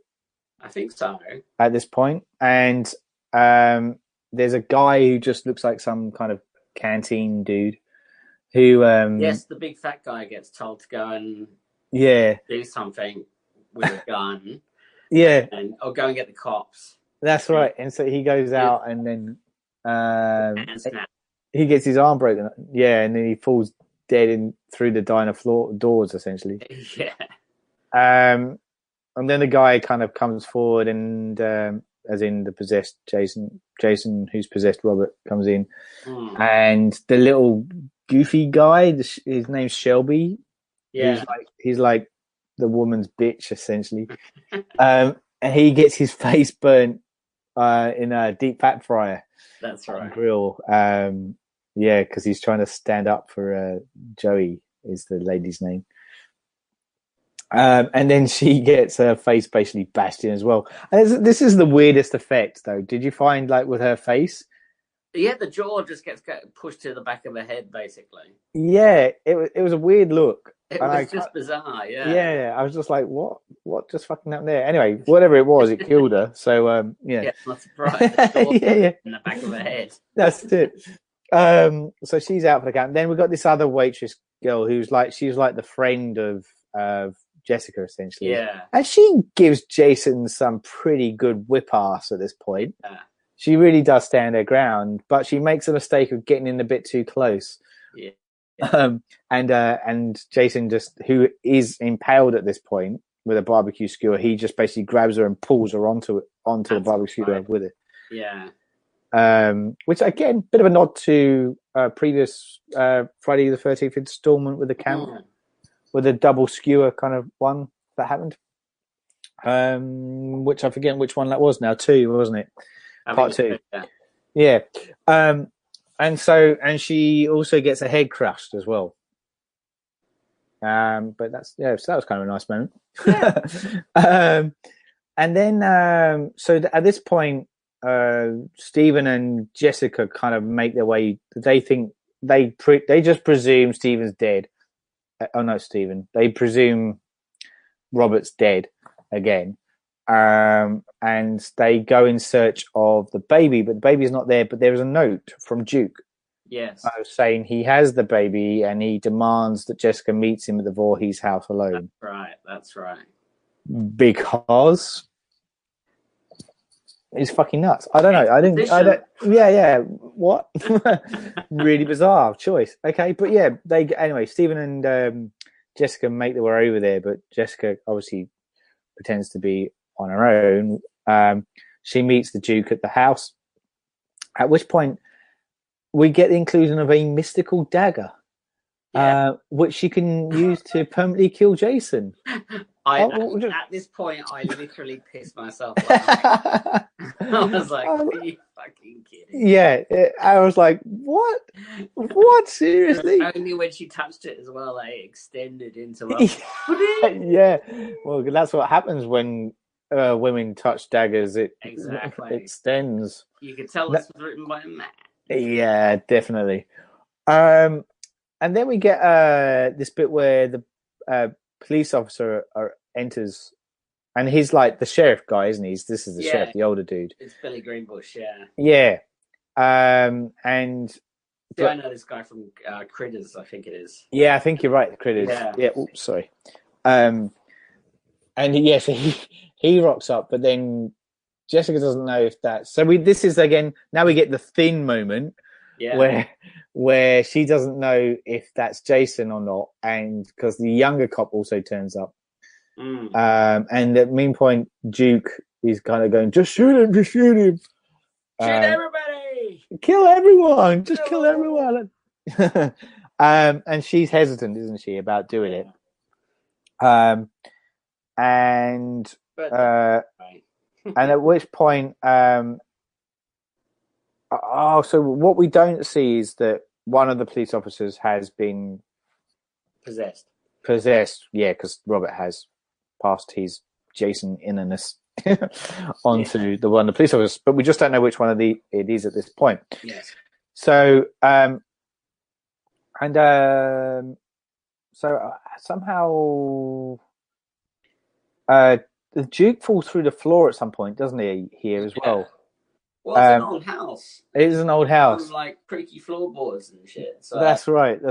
I think so. At this point, and there's a guy who just looks like some kind of canteen dude who yes, the big fat guy gets told to go and do something with a gun. Or go and get the cops. That's right. And so he goes out and then he gets his arm broken. Yeah, and then he falls dead in through the diner floor doors essentially. Yeah. And then the guy kind of comes forward and, as in the possessed Jason who's possessed Robert comes in. And the little goofy guy, his name's Shelby. Yeah. He's like the woman's bitch, essentially. And he gets his face burnt in a deep fat fryer. That's right. Grill. Because he's trying to stand up for Joey is the lady's name. And then she gets her face basically bashed in as well. And this is the weirdest effect, though. Did you find, like, with her face? Yeah, the jaw just gets pushed to the back of her head, basically. Yeah, it was a weird look. It was just bizarre, yeah. Yeah, I was just like, what just fucking happened there? Anyway, whatever it was, it killed her. So, yeah. Yeah, not surprised. Yeah. In the back of her head. That's it. So she's out for the count. Then we've got this other waitress girl she's like the friend of Jessica, essentially. Yeah. And she gives Jason some pretty good whip ass at this point. Yeah. She really does stand her ground, but she makes a mistake of getting in a bit too close. Yeah. And Jason who is impaled at this point with a barbecue skewer, he just basically grabs her and pulls her onto the barbecue skewer with it. Yeah. Which again, bit of a nod to previous Friday the 13th installment with the camera. With a double skewer kind of one that happened. Which I forget which one that was now. 2, wasn't it? Part 2. Yeah. And she also gets her head crushed as well. But so that was kind of a nice moment. Yeah. And then so at this point, Stephen and Jessica kind of make their way. They think they just presume Stephen's dead. Oh no, Stephen. They presume Robert's dead again, and they go in search of the baby, but the baby's not there. But there is a note from Duke. Yes. Saying he has the baby and he demands that Jessica meets him at the Voorhees house alone. That's right. Because it's fucking nuts. I don't know. Yeah. What? Really bizarre choice. Okay, but yeah, anyway, Stephen and Jessica make their way over there, but Jessica obviously pretends to be on her own. She meets the Duke at the house, at which point we get the inclusion of a mystical dagger, which she can use to permanently kill Jason. At this point, I literally pissed myself laughing. I was like, are you fucking kidding? Yeah, I was like, what? What? Seriously? Only when she touched it as well, it extended into yeah, well, that's what happens when women touch daggers. It extends. You could tell this was written by a man. Yeah, definitely. And then we get this bit where the police officer enters, and he's like the sheriff guy, isn't he? This is the sheriff, the older dude. It's Billy Greenbush, yeah. Yeah. And I know this guy from Critters, I think it is. Yeah, I think you're right, Critters. Yeah. Oops, sorry. And yes, he rocks up, but then Jessica doesn't know if that's so. This is again now we get the thin moment where she doesn't know if that's Jason or not, and because the younger cop also turns up, and at mean point Duke is kind of going, just shoot him, shoot everybody, kill everyone, just kill everyone. And she's hesitant, isn't she, about doing it? And at which point, so what we don't see is that one of the police officers has been possessed. Yeah, because Robert has passed his Jason innerness onto the one of the police officers, but we just don't know which one of it is at this point. Yes. So, somehow, the Duke falls through the floor at some point, doesn't he? Here as well. Well, it's an old house. It is an old house. Like creaky floorboards and shit. So that's right.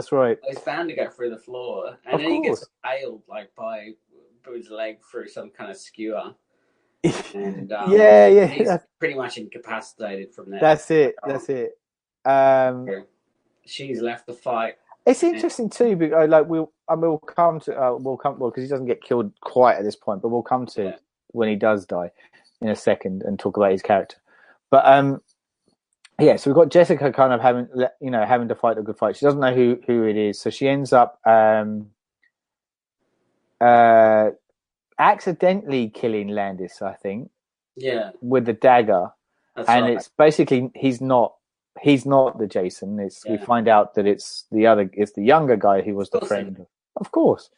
He's bound to go through the floor, and then he gets impaled by his leg through some kind of skewer. And he's pretty much incapacitated from there. That's it. She's left the fight. It's interesting too, because we'll come because he doesn't get killed quite at this point, but we'll come to when he does die in a second and talk about his character. But so we've got Jessica kind of having to fight a good fight. She doesn't know who it is, so she ends up accidentally killing Landis, I think. Yeah. With the dagger. That's and right. It's basically he's not the Jason. We find out that it's the younger guy who was the friend. Of course.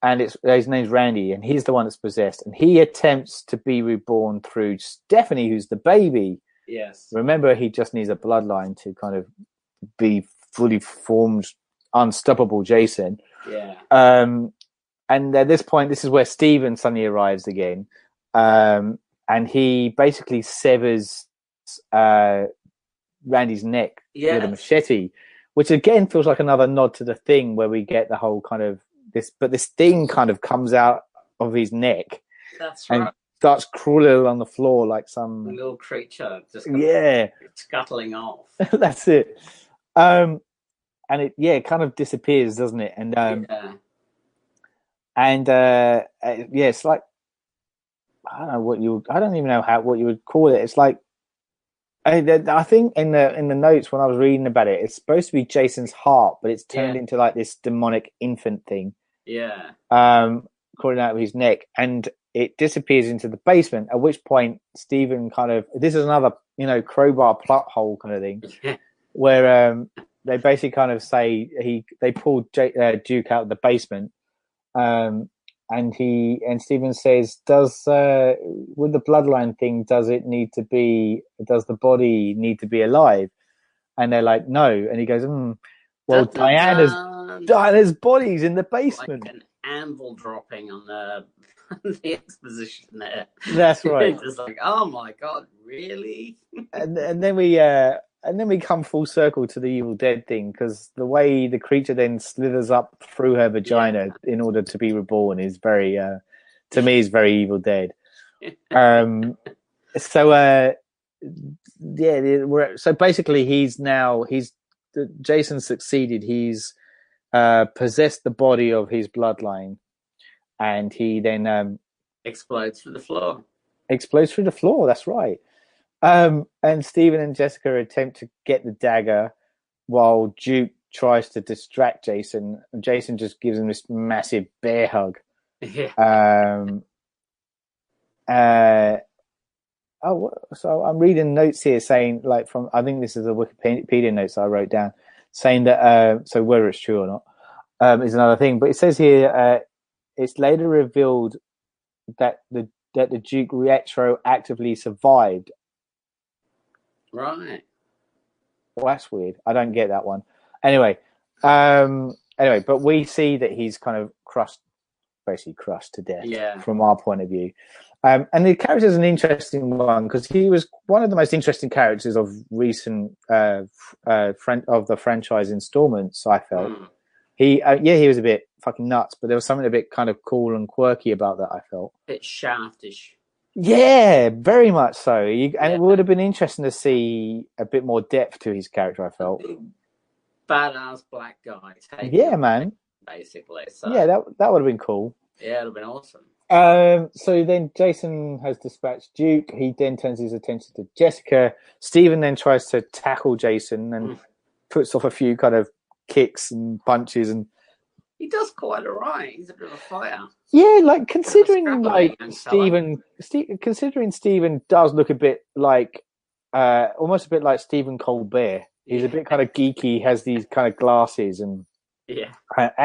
And his name's Randy, and he's the one that's possessed, and he attempts to be reborn through Stephanie, who's the baby. Yes. Remember, he just needs a bloodline to kind of be fully formed, unstoppable Jason. Yeah. And at this point, this is where Steven suddenly arrives again, and he basically severs Randy's neck with a machete, which again feels like another nod to the Thing, where we get the whole kind of this thing kind of comes out of his neck. That's right. And starts crawling on the floor like some little creature, just scuttling off. That's it. And it kind of disappears, doesn't it? And it's like I don't even know what you would call it. It's like I think in the notes when I was reading about it, it's supposed to be Jason's heart, but it's turned into like this demonic infant thing. Yeah. Crawling out of his neck, and it disappears into the basement. At which point, Stephen this is another crowbar plot hole kind of thing, where they basically kind of say they pulled Duke out of the basement, and Stephen says, does with the bloodline thing, does the body need to be alive? And they're like, no. And he goes, well, Diana's body's in the basement. Like an anvil dropping on the the exposition there. That's right. It's just like, oh my god, really? And then we come full circle to the Evil Dead thing, because the way the creature then slithers up through her vagina in order to be reborn is very, to me, is very Evil Dead. So basically Jason succeeded. He's possessed the body of his bloodline, and he then explodes through the floor. That's right. And Stephen and Jessica attempt to get the dagger while Duke tries to distract Jason. Jason just gives him this massive bear hug. Yeah. So I'm reading notes here saying, like, from, I think this is a Wikipedia notes I wrote down, saying that, so whether it's true or not is another thing. But it says here, it's later revealed that the Duke retroactively survived. Right. Well, that's weird. I don't get that one. Anyway, but we see that he's kind of basically crushed to death from our point of view. And the character is an interesting one because he was one of the most interesting characters of recent of the franchise installments, I felt. He was a bit fucking nuts, but there was something a bit kind of cool and quirky about that, I felt. A bit shaftish. Yeah, very much so. And it would have been interesting to see a bit more depth to his character, I felt. Badass black guy. Man. Basically. So. Yeah, that would have been cool. Yeah, it would have been awesome. So then Jason has dispatched Duke. He then turns his attention to Jessica. Stephen then tries to tackle Jason and puts off a few kind of kicks and punches, and he does quite all right. He's a bit of a fighter. Yeah, like considering Stephen does look a bit like almost a bit like Stephen Colbert. He's a bit kind of geeky, has these kind of glasses, and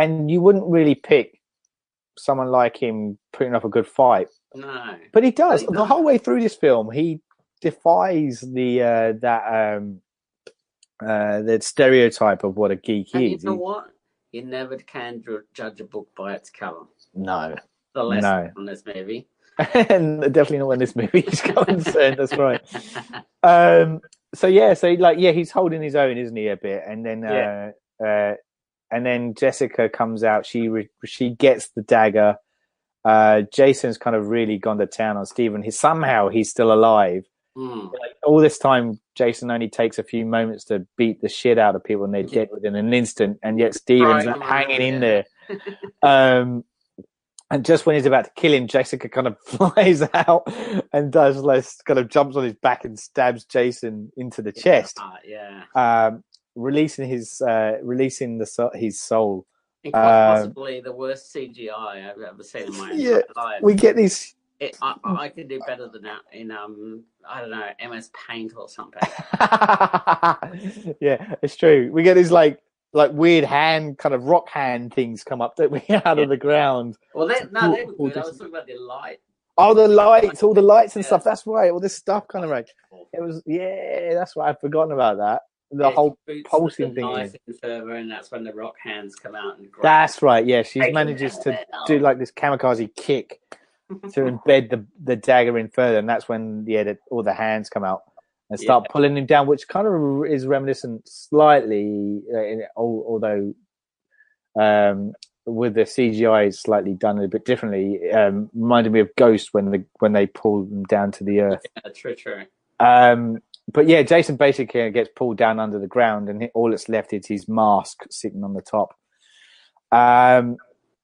and you wouldn't really pick someone like him putting up a good fight. No, but he does. The whole way through this film, he defies the stereotype of what a geek is. You know what? You never can judge a book by its cover. No. The lesson on this movie. And definitely not when this movie is concerned. That's right. He's holding his own, isn't he, a bit? And then Jessica comes out. She gets the dagger. Jason's kind of really gone to town on Stephen. Somehow he's still alive. Like, all this time, Jason only takes a few moments to beat the shit out of people, and they're dead within an instant. And yet Stephen's hanging in there. And just when he's about to kill him, Jessica kind of flies out and kind of jumps on his back and stabs Jason into the chest. Releasing his soul. And quite possibly the worst CGI I've ever seen in my entire life. We get these. I could do better than that in I don't know, MS Paint or something. Yeah, it's true. We get these like weird hand, kind of rock hand things come up, don't we, out of the ground. Well, they were good. I was talking about the light. Oh, the lights, all the lights and stuff. That's right. All this stuff kind of like it was. Yeah, that's right. I've forgotten about that. The whole pulsing thing. And that's when the rock hands come out. And that's right. Yeah, she manages to do like this kamikaze kick to embed the dagger in further, and that's when all the hands come out and start pulling him down, which kind of is reminiscent slightly, although with the CGI is slightly done a bit differently. Reminded me of Ghost when they pull them down to the earth. Yeah, true. But yeah, Jason basically gets pulled down under the ground, and all that's left is his mask sitting on the top.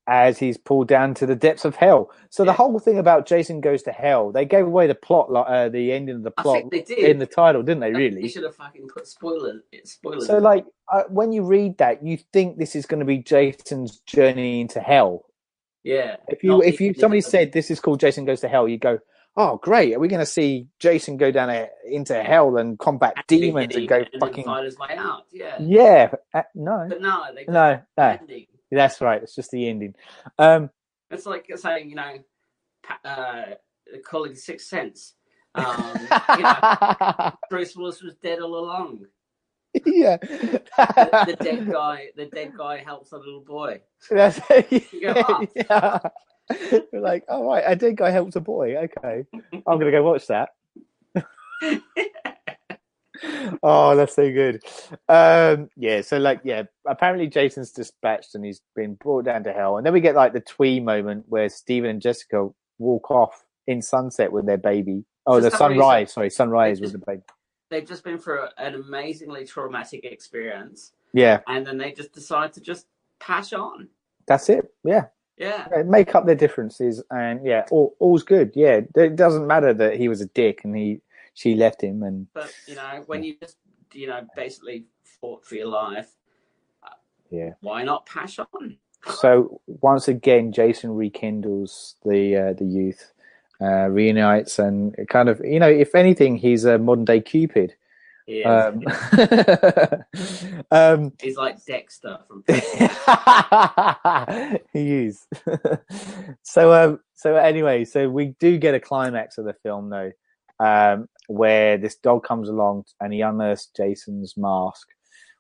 As he's pulled down to the depths of hell. So the whole thing about Jason Goes to Hell, they gave away the plot, the ending of the plot in the title, didn't they? Really? They should have fucking put spoilers. So, like, when you read that, you think this is going to be Jason's journey into hell. Yeah. If somebody said this is called Jason Goes to Hell, you go, "Oh, great! Are we going to see Jason go down into hell and combat demons and go fucking find his way out?" Yeah. Yeah. No. But no. No. That's right. It's just the ending. It's like saying, calling Sixth Sense. Bruce Willis was dead all along. Yeah. The dead guy helps a little boy. That's You go, You're like, all right, a dead guy helps a boy. Okay, I'm gonna go watch that. Oh, that's so good. Yeah, so like, yeah, apparently Jason's dispatched and he's been brought down to hell, and then we get like the twee moment where Steven and Jessica walk off in sunset with their baby. Oh, For the some reason, sunrise. Sorry, sunrise with just, the baby. they've just been through an amazingly traumatic experience, Yeah, and then they just decide to just pass on. that's it. Yeah. Yeah. Make up their differences, and yeah, all's good. Yeah, it doesn't matter that he was a dick and she left him, and But when you just basically fought for your life, yeah, why not pass on? So once again, Jason rekindles the youth, reunites, and kind of if anything, he's a modern day Cupid. He he's like Dexter from. He is. So anyway, so we do get a climax of the film though, where this dog comes along and he unearths Jason's mask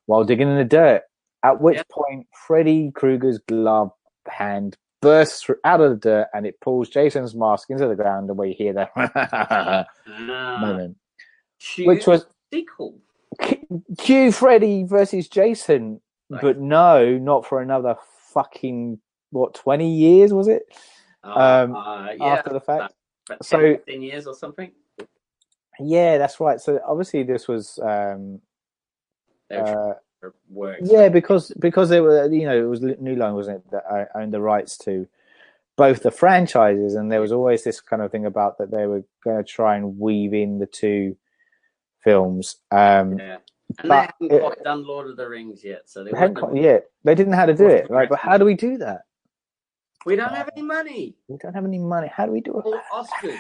while digging in the dirt. At which point, Freddy Krueger's glove hand bursts out of the dirt and it pulls Jason's mask into the ground, and we hear that moment, which was sequel. Cue Freddy versus Jason, but no, not for another fucking 20 years was it? After the fact, about 10, 15 years or something. Yeah, that's right. So obviously this was works. Yeah, because they were it was New Line, wasn't it, that owned the rights to both the franchises, and there was always this kind of thing about that they were going to try and weave in the two films. And they haven't quite done Lord of the Rings yet, so they didn't know how to do it. Right, but how do we do that? We don't have any money. We don't have any money. How do we do it? Oscars.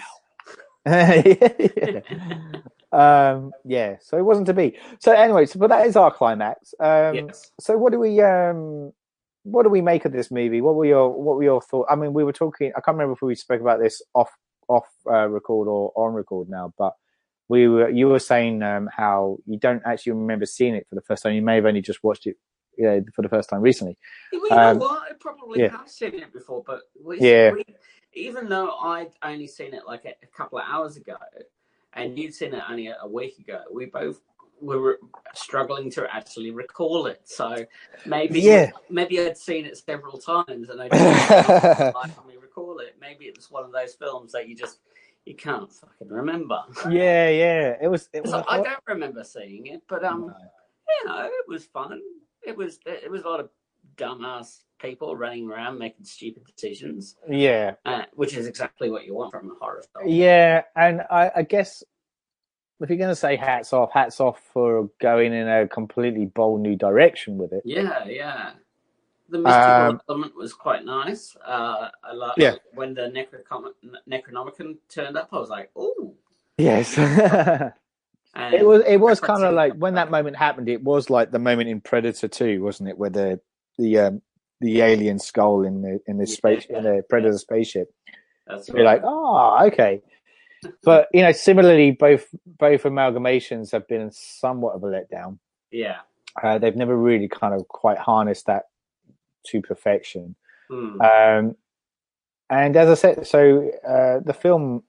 Yeah. So it wasn't to be. So anyway, but that is our climax. Yes. So what do we make of this movie? What were your thoughts? I mean, we were talking. I can't remember if we spoke about this off record or on record now, but you were saying how you don't actually remember seeing it for the first time. You may have only just watched it, for the first time recently. You know what? I probably have seen it before, but even though I'd only seen it like a couple of hours ago, and you'd seen it only a week ago, we both were struggling to actually recall it. So maybe I'd seen it several times and I didn't like me recall it. Maybe it was one of those films that you can't fucking remember. Yeah. It was I don't remember seeing it, but it was fun. It was a lot of dumbass people running around making stupid decisions. Yeah. Which is exactly what you want from a horror film. Yeah, and I guess if you're going to say hats off for going in a completely bold new direction with it. Yeah. The mystical element was quite nice. I liked when the Necronomicon turned up. I was like, "Ooh!" Yes. It was kind of like when that moment happened. It was like the moment in Predator 2, wasn't it, where the alien skull in the space in the Predator spaceship. That's You're like, okay. But similarly, both amalgamations have been somewhat of a letdown. Yeah. They've never really kind of quite harnessed that to perfection. And as I said, so the film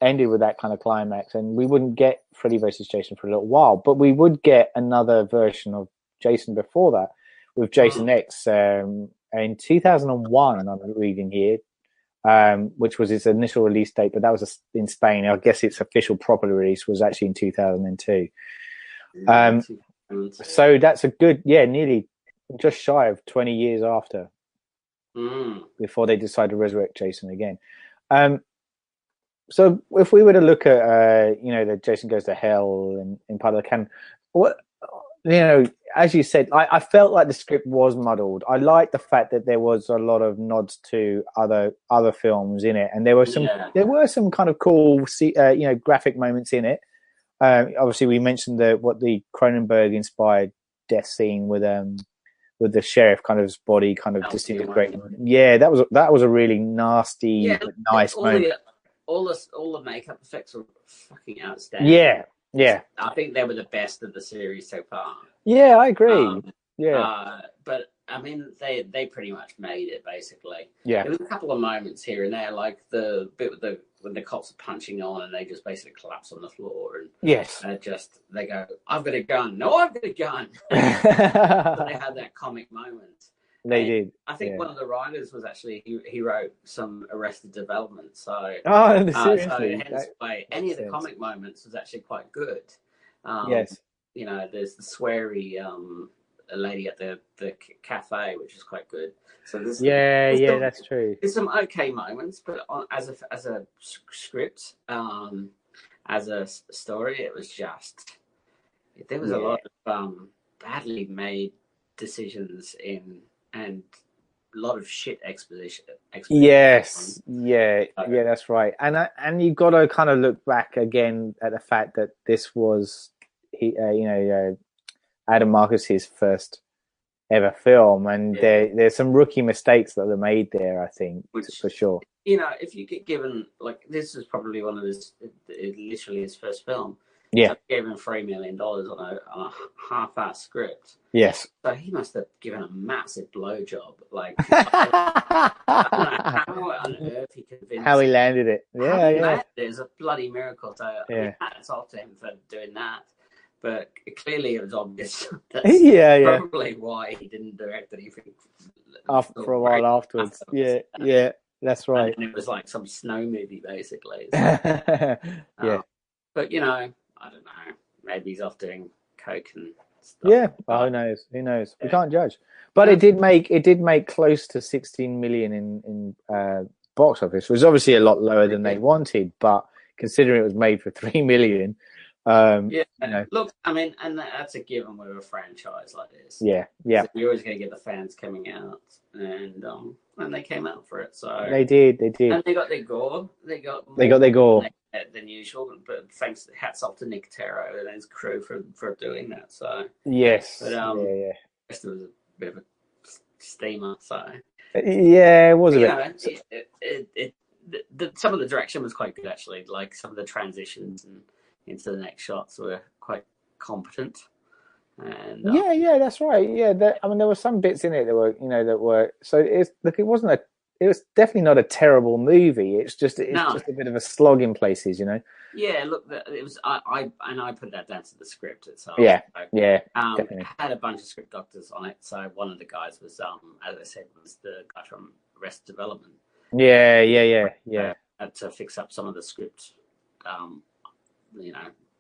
ended with that kind of climax, and we wouldn't get Freddy versus Jason for a little while, but we would get another version of Jason before that with Jason X in 2001. I'm reading here, which was its initial release date, but that was in Spain. I guess its official proper release was actually in 2002. So that's a good, nearly just shy of 20 years after before they decide to resurrect Jason again. So if we were to look at, the Jason Goes to Hell in part of the canon, what, as you said, I felt like the script was muddled. I liked the fact that there was a lot of nods to other films in it, and there were some kind of cool, graphic moments in it. Obviously, we mentioned the Cronenberg inspired death scene with the sheriff kind of his body kind of disintegrating. Yeah, that was a really nasty but nice moment. All the makeup effects were fucking outstanding. Yeah. I think they were the best of the series so far. Yeah, I agree. But I mean, they pretty much made it basically. Yeah. There was a couple of moments here and there, like the bit with when the cops are punching on and they just basically collapse on the floor and Yes. they go, "I've got a gun." No, I've got a gun. So they had that comic moment. They did. I think one of the writers was actually he wrote some Arrested Development. So seriously. hence why any of the comic moments was actually quite good. Yes. You know, there's the sweary lady at the cafe, which is quite good. So there's that's true. There's some okay moments, but as a script, as a story, it was just there was a lot of badly made decisions and a lot of shit exposition. Yes, that's right. And you've got to kind of look back again at the fact that this was Adam Marcus's first ever film, and there's some rookie mistakes that were made there, I think, for sure. You know, if you get given, like, this is probably one of literally his first film. Yeah. So gave him $3 million on a half-assed script. Yes. So he must have given a massive blowjob. Like, I don't know how on earth he convinced how he landed it. Yeah. It's a bloody miracle. So hats off to him for doing that. But clearly it was obvious. That's probably why he didn't direct anything for a while afterwards. Yeah, that's right. And it was like some snow movie, basically. So, but, you know, I don't know. Maybe he's off doing coke and stuff. Yeah, well, who knows? Yeah. We can't judge. But it did make close to 16 million in box office, which was obviously a lot lower than they wanted. But considering it was made for 3 million, look, I mean, and that's a given with a franchise like this. Yeah. So you're always going to get the fans coming out, and they came out for it. So they did, and they got their gore. They got their gore than usual, but hats off to Nick Taro and his crew for doing that. So yes, but the rest was a bit of a steamer. So it was a bit. Some of the direction was quite good actually. Like some of the transitions and into the next shots were quite competent. And that's right. Yeah, I mean, there were some bits in it that were so it was definitely not a terrible movie. It's just a bit of a slog in places, Yeah, look, it was. I put that down to the script itself. Yeah, so, definitely. Had a bunch of script doctors on it. So one of the guys was, as I said, was the guy from Arrested Development. Yeah. Had to fix up some of the script,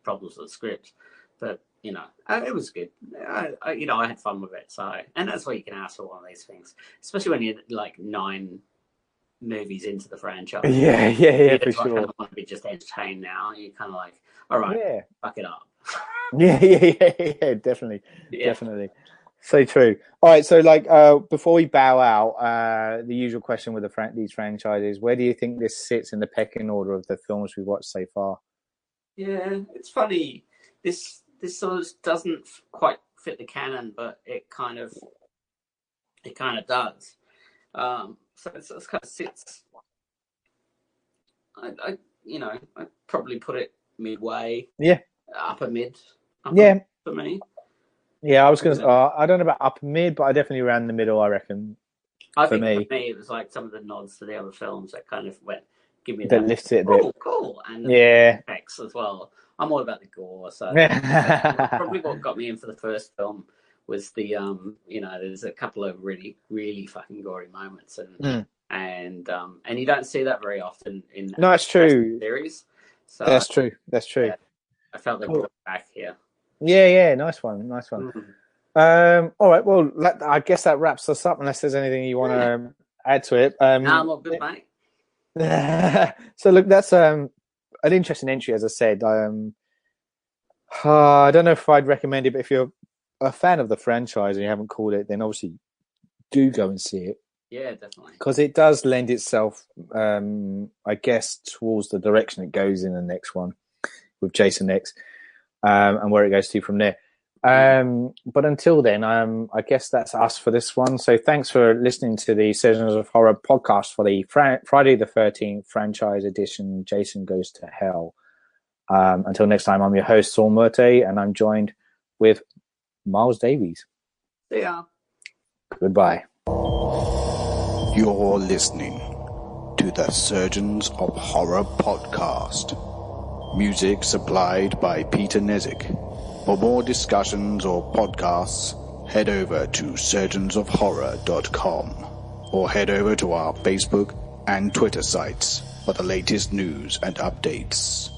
problems with the script, but it was good. I had fun with it. So, and that's what you can ask for one of these things, especially when you're like 9 movies into the franchise. Yeah, for sure. I don't want to be just entertained now. You're kind of like, all right, fuck it up. Yeah, definitely. So true. All right, so before we bow out, the usual question with these franchises: where do you think this sits in the pecking order of the films we've watched so far? Yeah, it's funny. This sort of doesn't quite fit the canon, but it kind of does. So it kind of sits. I'd probably put it midway. Yeah. Upper mid. For me. Yeah, I was going to. I don't know about upper mid, but I definitely ran the middle. I reckon. For me, it was like some of the nods to the other films that kind of give me that lifts it a bit. Cool, and the effects as well. I'm all about the gore, so probably what got me in for the first film was the there's a couple of really really fucking gory moments, and you don't see that very often in that's true series. So that's true. Yeah, I felt they brought it back here. Yeah, nice one. All right, well, I guess that wraps us up. Unless there's anything you want to add to it. No, I'm all good, mate. So look, that's an interesting entry, as I said. I don't know if I'd recommend it, but if you're a fan of the franchise and you haven't called it, then obviously do go and see it. Yeah, definitely. Because it does lend itself, I guess, towards the direction it goes in the next one with Jason X, and where it goes to from there. But until then, I guess that's us for this one. So thanks for listening to the Surgeons of Horror podcast for the Friday the 13th franchise edition, Jason Goes to Hell. Until next time, I'm your host, Saul Murte, and I'm joined with Miles Davies. See ya. Goodbye. You're listening to the Surgeons of Horror podcast. Music supplied by Peter Nezik. For more discussions or podcasts, head over to surgeonsofhorror.com or head over to our Facebook and Twitter sites for the latest news and updates.